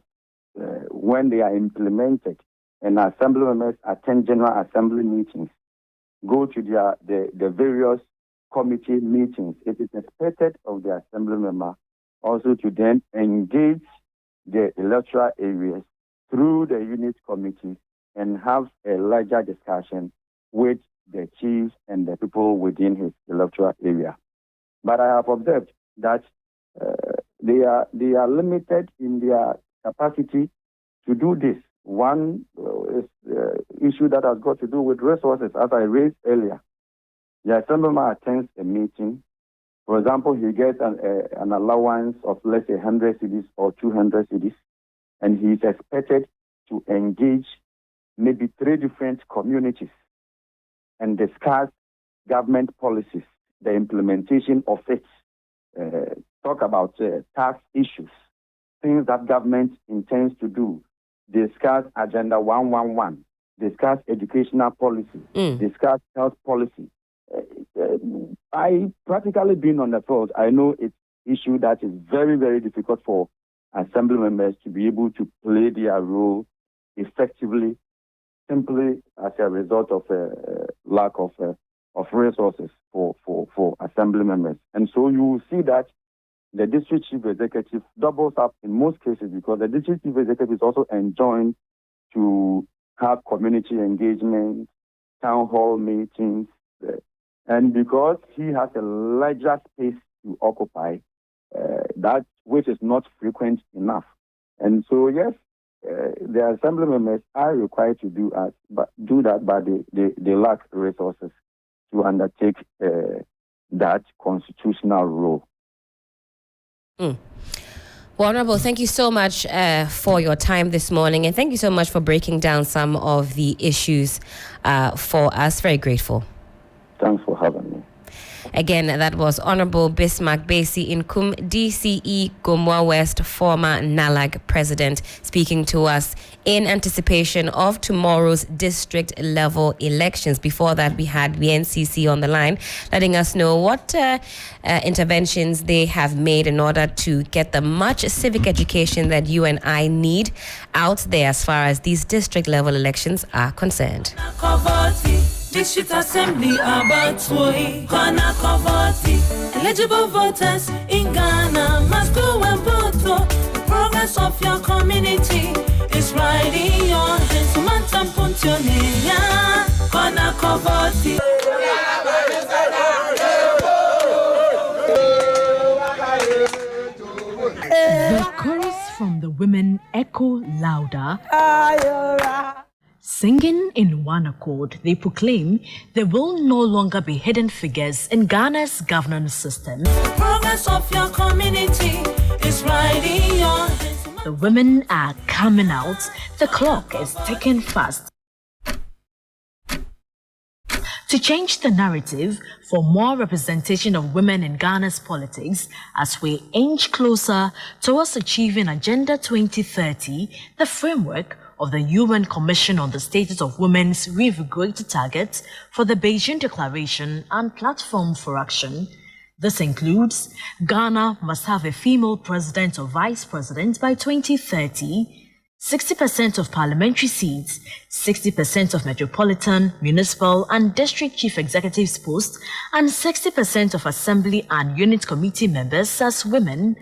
when they are implemented, and assembly members attend general assembly meetings, go to the various committee meetings, it is expected of the assembly member also to then engage the electoral areas through the unit committees and have a larger discussion with the chiefs and the people within his electoral area. But I have observed that they are limited in their capacity to do this. One issue that has got to do with resources, as I raised earlier. The assemblyman attends a meeting. For example, he gets an allowance of, let's say, 100 cedis or 200 cedis, and he is expected to engage maybe 3 different communities and discuss government policies, the implementation of it, talk about tax issues, things that government intends to do, discuss Agenda 111, discuss educational policy, discuss health policy. I practically been on the field. I know it's an issue that is very, very difficult for assembly members to be able to play their role effectively, simply as a result of lack of resources for assembly members. And so you will see that the district chief executive doubles up in most cases, because the district chief executive is also enjoined to have community engagement, town hall meetings, and because he has a larger space to occupy, that which is not frequent enough. And so, yes, the assembly members are required to do that, but they lack resources to undertake that constitutional role. Well, Honorable, thank you so much for your time this morning, and thank you so much for breaking down some of the issues for us. Very grateful. Thanks for having me. Again, that was Honorable Bismarck Bassey Inkum, DCE Gomoa West, former NALAG president, speaking to us in anticipation of tomorrow's district level elections. Before that, we had the NCC on the line, letting us know what interventions they have made in order to get the much civic education that you and I need out there as far as these district level elections are concerned. District Assembly about Ghana Kovati. Eligible voters in Ghana must go and vote. The progress of your community is right in your hands. Mantam Puntionia, Ghana Kovati. The chorus from the women echo louder. Singing in one accord, they proclaim there will no longer be hidden figures in Ghana's governance system. The progress of your community is right in your hands. The women are coming out. The clock is ticking fast. To change the narrative for more representation of women in Ghana's politics as we inch closer towards achieving Agenda 2030, the framework of the UN Commission on the Status of Women's reinvigorated targets for the Beijing Declaration and Platform for Action. This includes Ghana must have a female president or vice president by 2030, 60% of parliamentary seats, 60% of metropolitan, municipal and district chief executives posts, and 60% of assembly and unit committee members as women.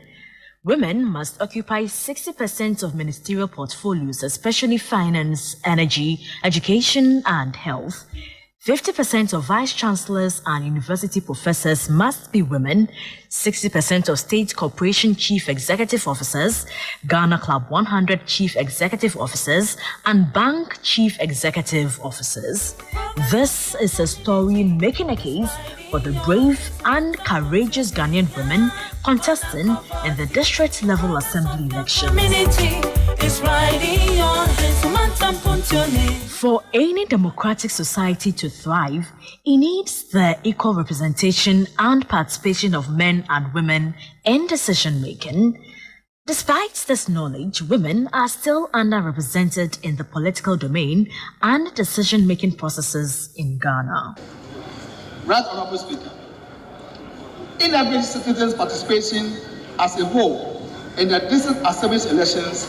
Women must occupy 60% of ministerial portfolios, especially finance, energy, education, and health. 50% of vice-chancellors and university professors must be women, 60% of state corporation chief executive officers, Ghana Club 100 chief executive officers, and bank chief executive officers. This is a story making a case for the brave and courageous Ghanaian women contesting in the district-level assembly election. For any democratic society to thrive, it needs the equal representation and participation of men and women in decision-making. Despite this knowledge, women are still underrepresented in the political domain and decision-making processes in Ghana. Right, Honorable Speaker. In every citizen's participation as a whole in the district assembly elections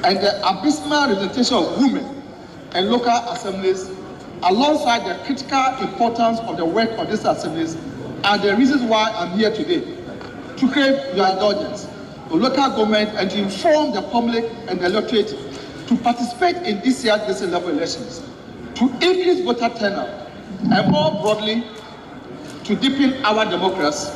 and the abysmal representation of women and local assemblies, alongside the critical importance of the work of these assemblies, are the reasons why I'm here today, to crave your indulgence to local government and to inform the public and the electorate to participate in this year's district level elections, to increase voter turnout, and more broadly, to deepen our democracy.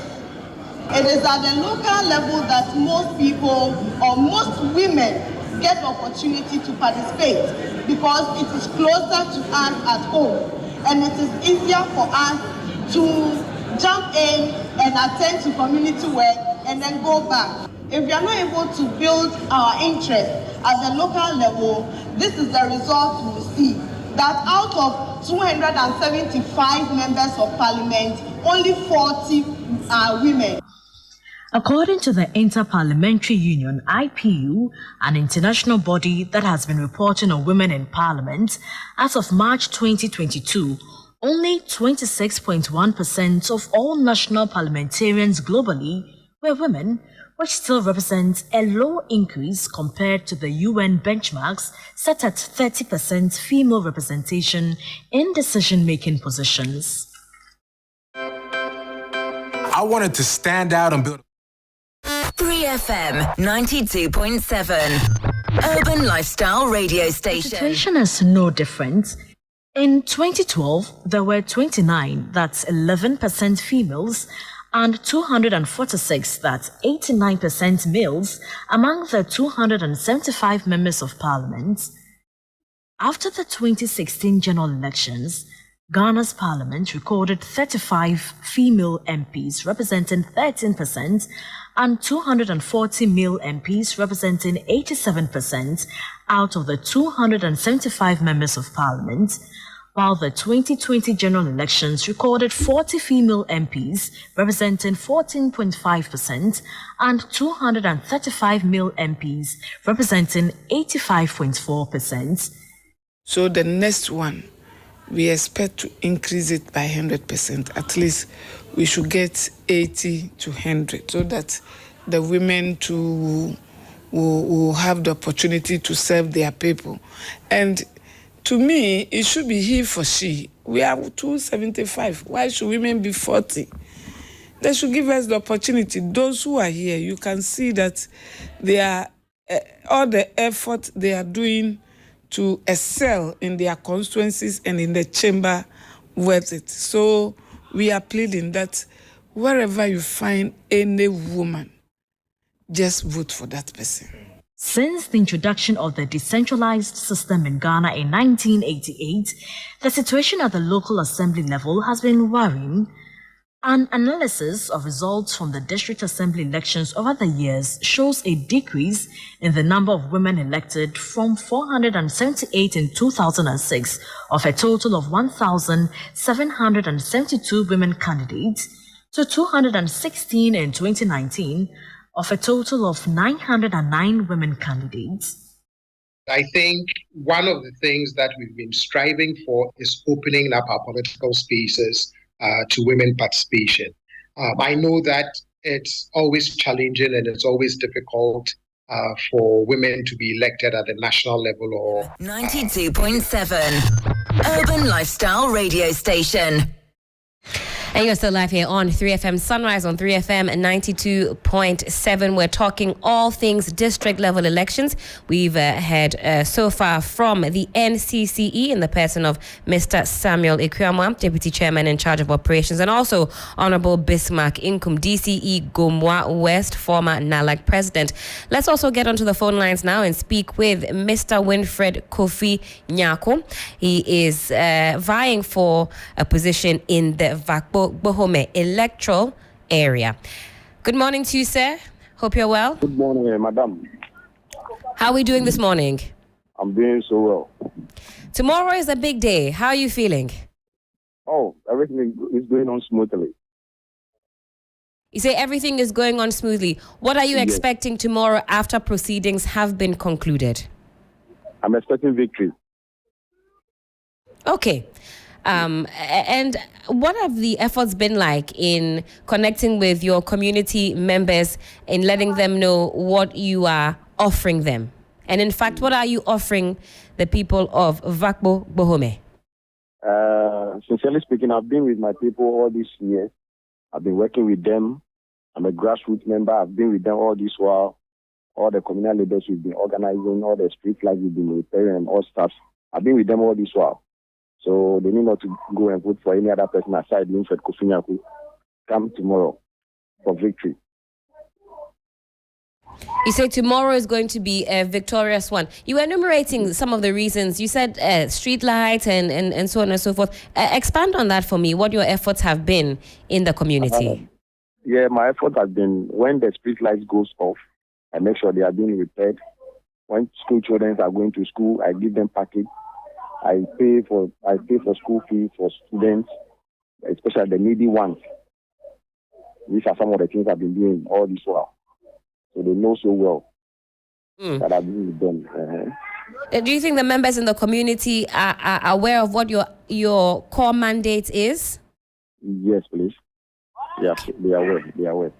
It is at the local level that most people or most women get the opportunity to participate because it is closer to us at home and it is easier for us to jump in and attend to community work and then go back. If we are not able to build our interest at the local level, this is the result we will see. That out of 275 members of parliament, only 40 are women. According to the Inter-Parliamentary Union, IPU, an international body that has been reporting on women in parliament, as of March 2022, only 26.1% of all national parliamentarians globally were women, which still represents a low increase compared to the UN benchmarks set at 30% female representation in decision-making positions. I wanted to stand out and build 3FM 92.7, Urban Lifestyle Radio Station. The situation is no different. In 2012, there were 29, that's 11% females, and 246, that's 89% males, among the 275 members of parliament. After the 2016 general elections, Ghana's parliament recorded 35 female MPs representing 13% and 240 male MPs representing 87% out of the 275 members of parliament. while the 2020 general elections recorded 40 female MPs representing 14.5% and 235 male MPs representing 85.4%. So the next one, we expect to increase it by 100%. At least we should get 80 to 100 so that the women will have the opportunity to serve their people. And to me, it should be he for she. We have 275. Why should women be 40? They should give us the opportunity. Those who are here, you can see that they are all the effort they are doing to excel in their constituencies and in the chamber worth it. So we are pleading that wherever you find any woman, just vote for that person. Since the introduction of the decentralized system in Ghana in 1988, the situation at the local assembly level has been worrying. An analysis of results from the district assembly elections over the years shows a decrease in the number of women elected from 478 in 2006 of a total of 1,772 women candidates to 216 in 2019 of a total of 909 women candidates. I think one of the things that we've been striving for is opening up our political spaces to women participation. I know that it's always challenging and it's always difficult for women to be elected at the national level or 92.7 Urban Lifestyle Radio Station. And you're still live here on 3FM Sunrise on 3FM 92.7. We're talking all things district level elections. We've heard so far from the NCCE in the person of Mr. Samuel Ekwamwa, Deputy Chairman in charge of operations, and also Honorable Bismarck Inkum, DCE Gomwa West, former NALAC President. Let's also get onto the phone lines now and speak with Mr. Winfred Kofi Nyako. He is vying for a position in the Vakbo-Bohome electoral area. Good morning to you, sir. Hope you're well. Good morning, madam. How are we doing this morning? I'm doing so well. Tomorrow is a big day. How are you feeling? Oh, everything is going on smoothly. You say everything is going on smoothly. What are you expecting tomorrow after proceedings have been concluded? I'm expecting victory. Okay. And what have the efforts been like in connecting with your community members in letting them know what you are offering them? And in fact, what are you offering the people of Vakbo-Bohome? Sincerely speaking, I've been with my people all these years. I've been working with them. I'm a grassroots member. I've been with them all this while. All the communal leaders we've been organizing, all the street lights we've been repairing, and all stuff. I've been with them all this while. So they need not to go and vote for any other person aside Winfred Kofi Nyako. Come tomorrow for victory. You say tomorrow is going to be a victorious one. You were enumerating some of the reasons. You said street lights and so on and so forth. Expand on that for me, what your efforts have been in the community. My effort has been when the street lights goes off, I make sure they are being repaired. When school children are going to school, I give them package. I pay for school fees for students, especially the needy ones. These are some of the things I've been doing all this while. So they know so well that I've been with them. Do you think the members in the community are aware of what your core mandate is? Yes, please. Yeah, they are aware. They are aware.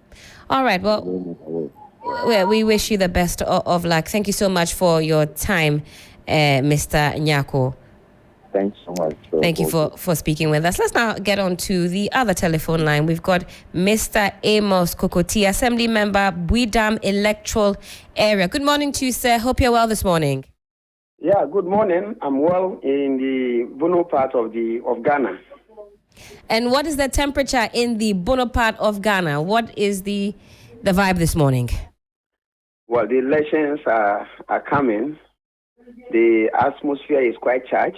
All right. Well, we wish you the best of luck. Thank you so much for your time, Mr. Nyako. Thanks so much. Thank you for speaking with us. Let's now get on to the other telephone line. We've got Mr. Amos Kokoti, Assembly Member, Bui-Dam Electoral Area. Good morning to you, sir. Hope you're well this morning. Yeah, good morning. I'm well in the Bono part of Ghana. And what is the temperature in the Bono part of Ghana? What is the vibe this morning? Well, the elections are coming. The atmosphere is quite charged.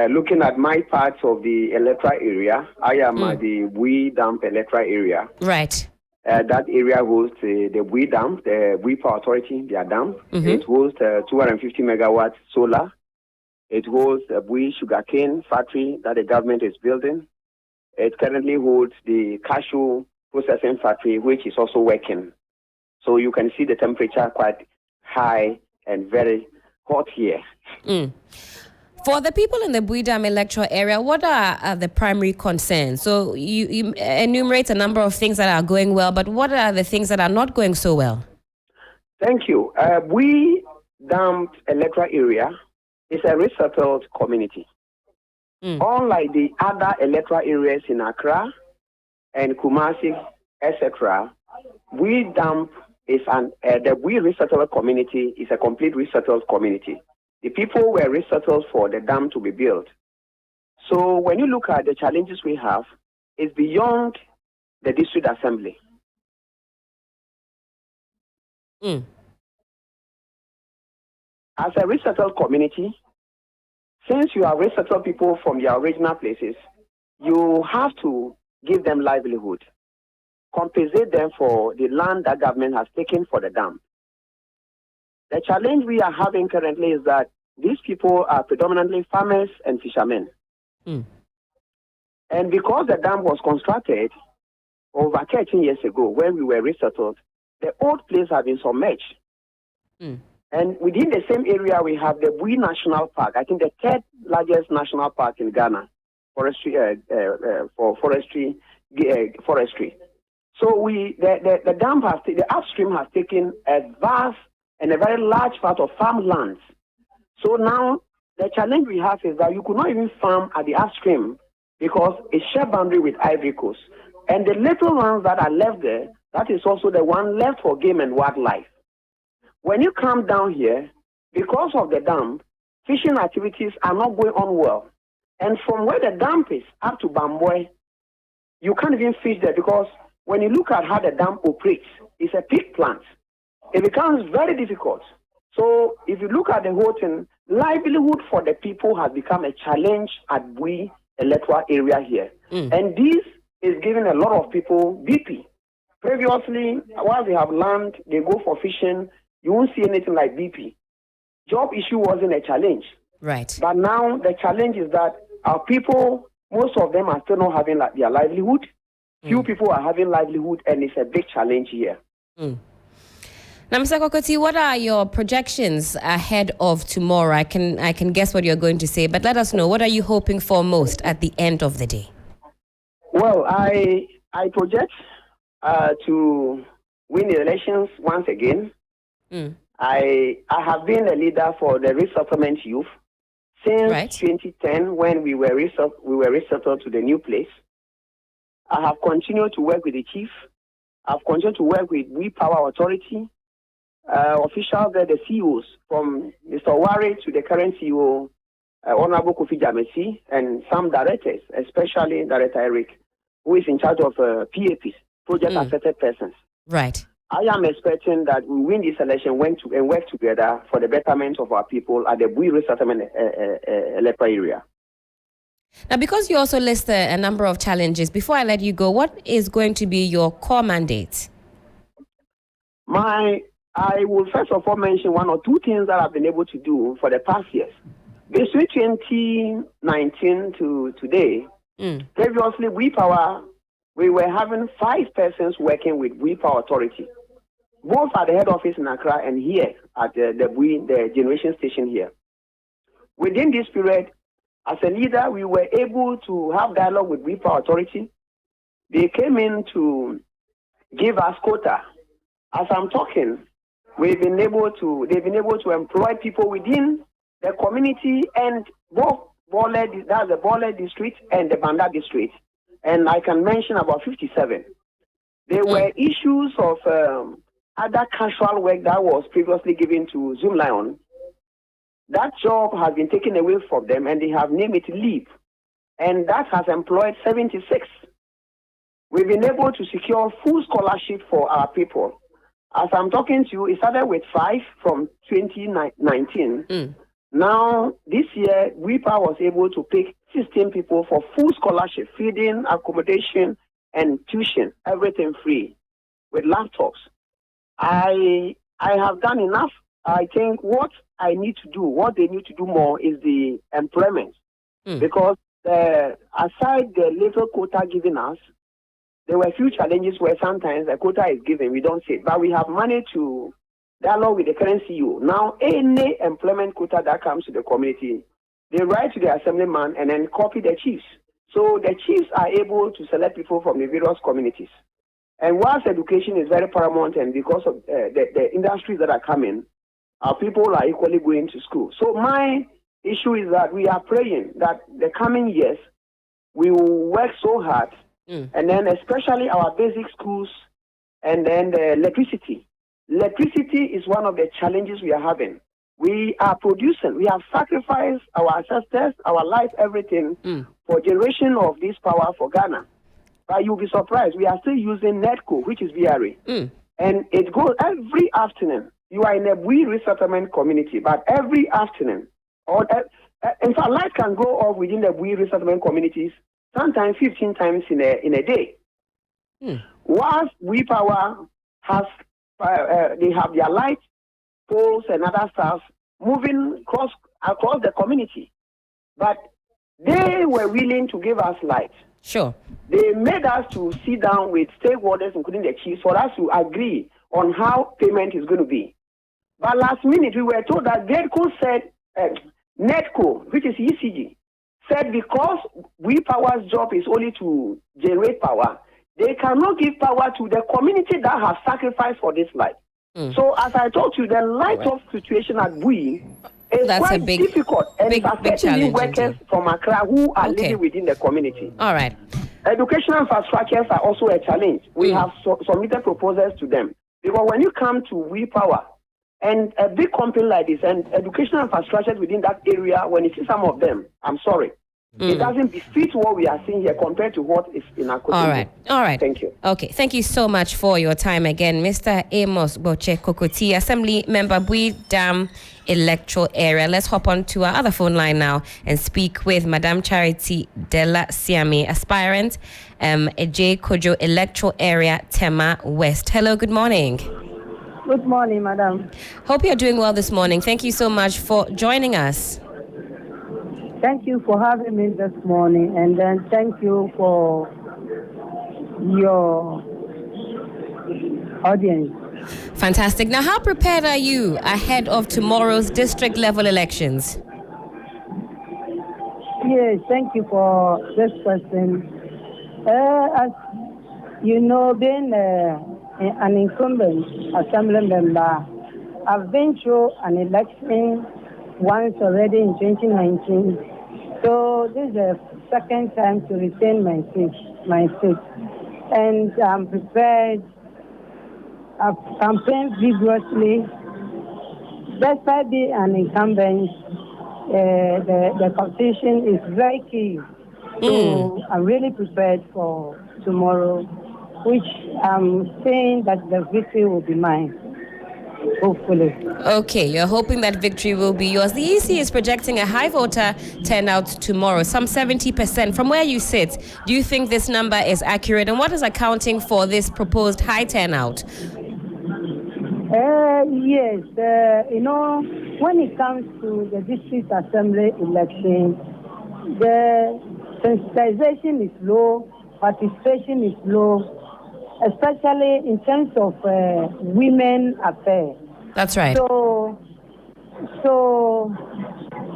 Looking at my part of the electoral area, I am at the Bui-Dam electoral area. Right. That area hosts the Bui-Dam, the Bui Power Authority, their dam. It hosts 250 megawatts solar It holds the Bui sugarcane factory that the government is building. It currently holds the cashew processing factory, which is also working. So you can see the temperature quite high and very hot here. For the people in the Bui Dam electoral area, what are the primary concerns? So you enumerate a number of things that are going well, but what are the things that are not going so well? Thank you. Bui Dam electoral area is a resettled community. Unlike the other electoral areas in Accra and Kumasi, etc., Bui Dam is the Bui resettled community is a complete resettled community. The people were resettled for the dam to be built. So when you look at the challenges we have, it's beyond the district assembly. As a resettled community, since you are resettled people from their original places, you have to give them livelihood, compensate them for the land that government has taken for the dam. The challenge we are having currently is that these people are predominantly farmers and fishermen. And because the dam was constructed over 13 years ago when we were resettled, the old place has been submerged. And within the same area, we have the Bui National Park, I think the third largest national park in Ghana, forestry. So the dam the upstream has taken a vast and a very large part of farmlands. So now the challenge we have is that you could not even farm at the upstream because it shares boundary with Ivory Coast. And the little ones that are left there, that is also the one left for game and wildlife. When you come down here, because of the dam, fishing activities are not going on well. And from where the dam is up to Bamboy, you can't even fish there because when you look at how the dam operates, it's a pig plant. It becomes very difficult. So if you look at the whole thing, livelihood for the people has become a challenge at Bui electoral area here. And this is giving a lot of people BP. Previously, while they have land, they go for fishing, you won't see anything like BP. Job issue wasn't a challenge. Right. But now the challenge is that our people, most of them are still not having their livelihood. Few people are having livelihood, and it's a big challenge here. Now, Mr. Kokoti, what are your projections ahead of tomorrow? I can guess what you're going to say, but let us know, what are you hoping for most at the end of the day? Well, I project to win the elections once again. I have been a leader for the resettlement youth since 2010 when we were resettled to the new place. I have continued to work with the chief. I've continued to work with We Power Authority, officials there, the CEOs, from Mr. Wari to the current CEO, Honorable Kofi Jamesi, and some directors, especially Director Eric, who is in charge of PAPs, Project Affected Persons. Right. I am expecting that we win this election and work together for the betterment of our people at the Bui resettlement electoral area. Now, because you also list a number of challenges, before I let you go, what is going to be your core mandate? I will first of all mention one or two things that I've been able to do for the past years. Between 2019 to today, previously We Power, we were having 5 persons working with We Power Authority, both at the head office in Accra and here at the generation station here. Within this period, as a leader, we were able to have dialogue with We Power Authority. They came in to give us quota. As I'm talking, they've been able to employ people within the community and both that's the Bole district and the Banda district. And I can mention about 57. There were issues of other casual work that was previously given to Zoom Lion. That job has been taken away from them and they have named it LEAP. And that has employed 76. We've been able to secure full scholarship for our people. As I'm talking to you, it started with 5 from 2019. Now, this year, WIPA was able to pick 16 people for full scholarship, feeding, accommodation, and tuition, everything free, with laptops. I have done enough. I think what I need to do, what they need to do more is the employment. Because aside the little quota given us, there were a few challenges where sometimes the quota is given, we don't see it. But we have managed to dialogue with the current CEO. Now, any employment quota that comes to the community, they write to the assemblyman and then copy the chiefs. So the chiefs are able to select people from the various communities. And whilst education is very paramount, and because of the industries that are coming, our people are equally going to school. So my issue is that we are praying that the coming years, we will work so hard, and then especially our basic schools, and then the electricity. Electricity is one of the challenges we are having. We are producing, we have sacrificed our ancestors, our life, everything, for generation of this power for Ghana. But you'll be surprised, we are still using NETCO, which is VRA. And it goes every afternoon. You are in a Bui resettlement community, but every afternoon, in fact, light can go off within the Bui resettlement communities, sometimes 15 times in a day. Whilst We Power has, they have their light poles and other stuff moving across the community. But they were willing to give us light. Sure. They made us to sit down with stakeholders, including the chiefs, for us to agree on how payment is going to be. But last minute, we were told that GEDCO said, NETCO, which is ECG, said because We Power's job is only to generate power, they cannot give power to the community that has sacrificed for this light. So as I told you, the light off situation at Bui is quite difficult, and it's affecting workers from Accra who are living within the community. All right. Educational infrastructures are also a challenge. We have submitted proposals to them. Because when you come to We Power, and a big company like this, and educational infrastructures within that area, when you see some of them, I'm sorry, it doesn't befit what we are seeing here compared to what is in our community. All right. Thank you. Okay, thank you so much for your time again, Mr. Amos Boche Kokoti, Assembly Member, Bui Dam Electoral Area. Let's hop on to our other phone line now and speak with Madame Charity Della Siame, aspirant, J. Kojo Electoral Area, Tema West. Hello, good morning. Good morning, Madam. Hope you're doing well this morning. Thank you so much for joining us. Thank you for having me this morning, and then thank you for your audience. Fantastic. Now, how prepared are you ahead of tomorrow's district level elections? Yes, thank you for this question. As you know, being an incumbent assembly member, I've been through an election once already in 2019. So this is the second time to retain my seat. And I'm prepared. I've campaigned vigorously. Despite being an incumbent, the competition is very key. So I'm really prepared for tomorrow, which I'm saying that the victory will be mine. Hopefully. Okay, you're hoping that victory will be yours. The EC is projecting a high voter turnout tomorrow, some 70%. From where you sit, do you think this number is accurate? And what is accounting for this proposed high turnout? Yes, when it comes to the district assembly election, the sensitization is low, participation is low, especially in terms of women affairs. That's right. So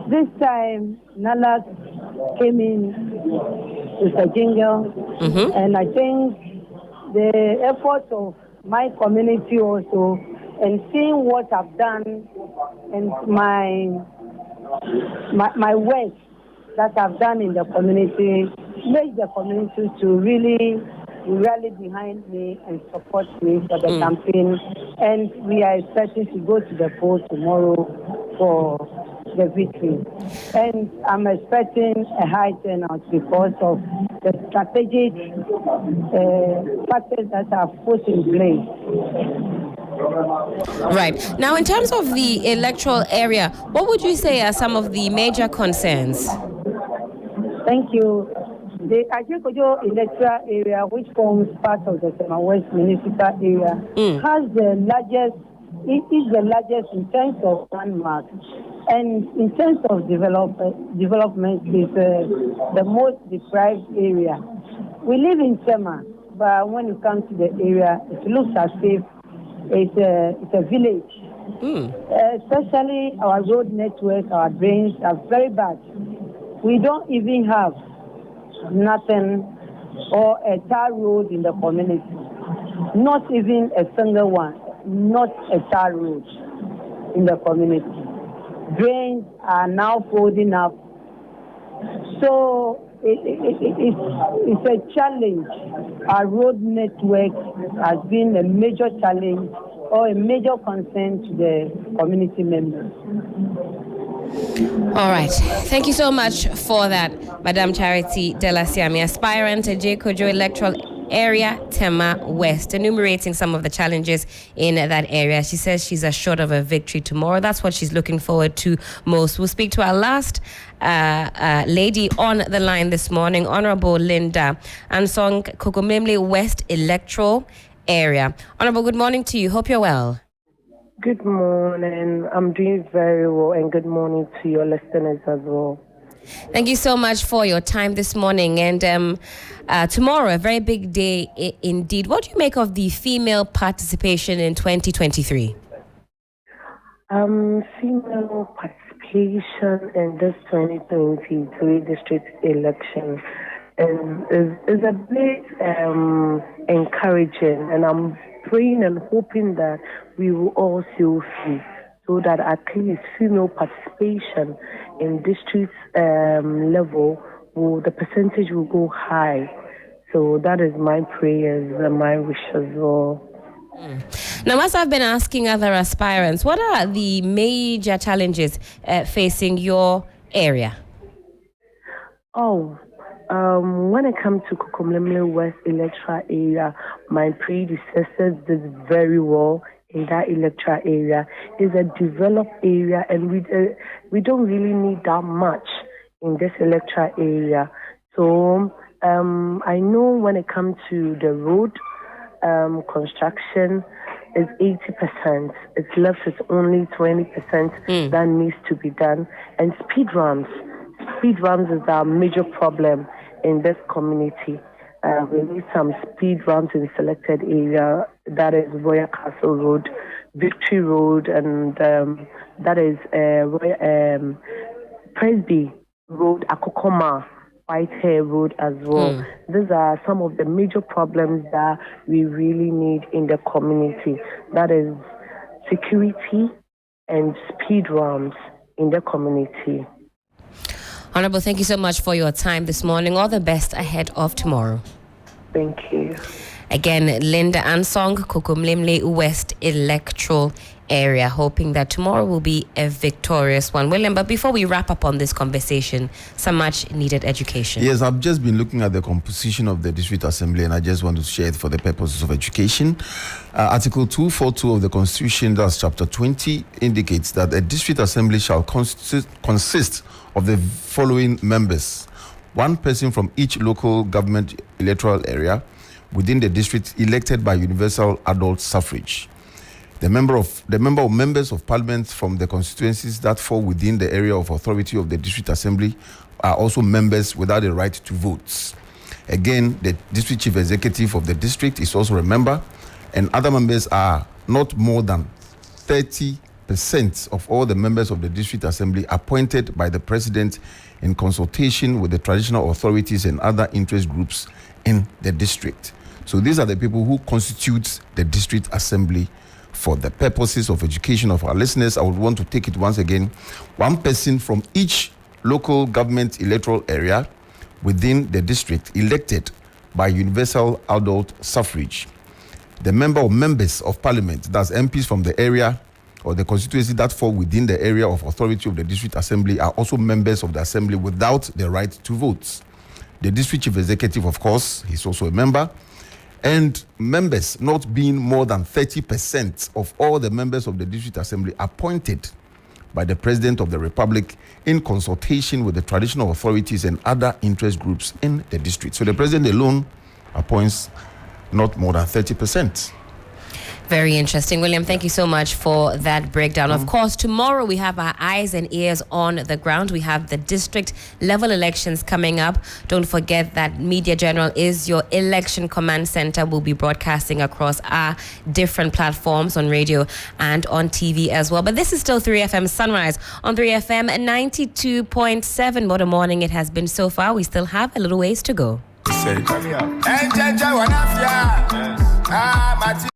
this time, Nala came in with a jingle, and I think the efforts of my community also, and seeing what I've done and my work that I've done in the community, makes the community to really rally behind me and support me for the campaign. And we are expecting to go to the polls tomorrow for the victory. And I'm expecting a high turnout because of the strategic factors that are put in place. Right. Now, in terms of the electoral area, what would you say are some of the major concerns? Thank you. The Ajikojo electoral area, which forms part of the Tema West municipal area, has the largest it is the largest in terms of landmark, and in terms of development, is the most deprived area. We live in Tema, but when you come to the area, it looks as if it's a village. Especially our road network, our drains are very bad. We don't even have nothing or a tar road in the community. Not even a single one. Not a tar road in the community. Drains are now folding up. So it's a challenge. Our road network has been a major challenge or a major concern to the community members. All right. Thank you so much for that, Madam Charity Delasiami, aspirant at J. Kojo Electoral Area, Tema West, enumerating some of the challenges in that area. She says she's assured of a victory tomorrow. That's what she's looking forward to most. We'll speak to our last lady on the line this morning, Honorable Linda Ansong, Kokomlemle West Electoral Area. Honorable, good morning to you. Hope you're well. Good morning. I'm doing very well, and good morning to your listeners as well. Thank you so much for your time this morning. And tomorrow, a very big day indeed. What do you make of the female participation in 2023? Female participation in this 2023 district election is a bit encouraging, and I'm praying and hoping that we will all still see, so that at least female participation in district level, the percentage will go high. So that is my prayers and my wish as well. Now, as I've been asking other aspirants, what are the major challenges facing your area? When it comes to Kokomlemle West Electoral Area, my predecessors did very well in that electoral area. It's a developed area, and we don't really need that much in this electoral area. So I know when it comes to the road construction, is 80%. It's left with only 20% that needs to be done. And speed ramps is our major problem in this community. We need some speed ramps in selected area. That is Royal Castle Road, Victory Road, and that is Presby Road, Akokoma, Whitehair Road as well. These are some of the major problems that we really need in the community. That is security and speed ramps in the community. Honorable, thank you so much for your time this morning. All the best ahead of tomorrow. Thank you. Again, Linda Ansong, Kokomlemle West Electoral Area, hoping that tomorrow will be a victorious one. William, but before we wrap up on this conversation, some much needed education. Yes, I've just been looking at the composition of the District Assembly, and I just want to share it for the purposes of education. Article 242 of the Constitution, that's Chapter 20, indicates that a District Assembly shall consist of the following members: one person from each local government electoral area within the district elected by universal adult suffrage. The members of parliament from the constituencies that fall within the area of authority of the District Assembly are also members without the right to vote. Again, the district chief executive of the district is also a member, and other members are not more than 30% of all the members of the District Assembly appointed by the President in consultation with the traditional authorities and other interest groups in the district. So these are the people who constitute the District Assembly. For the purposes of education of our listeners, I would want to take it once again: one person from each local government electoral area within the district elected by universal adult suffrage. The members of parliament, that's MPs from the area or the constituency that fall within the area of authority of the District Assembly, are also members of the Assembly without the right to vote. The district chief executive, of course, is also a member. And members not being more than 30% of all the members of the District Assembly appointed by the President of the Republic in consultation with the traditional authorities and other interest groups in the district. So the President alone appoints not more than 30%. Very interesting. William, thank you so much for that breakdown. Of course, tomorrow we have our eyes and ears on the ground. We have the district level elections coming up. Don't forget that Media General is your election command center. We'll be broadcasting across our different platforms on radio and on TV as well. But this is still 3FM Sunrise on 3FM 92.7. What a morning it has been so far. We still have a little ways to go. Yes.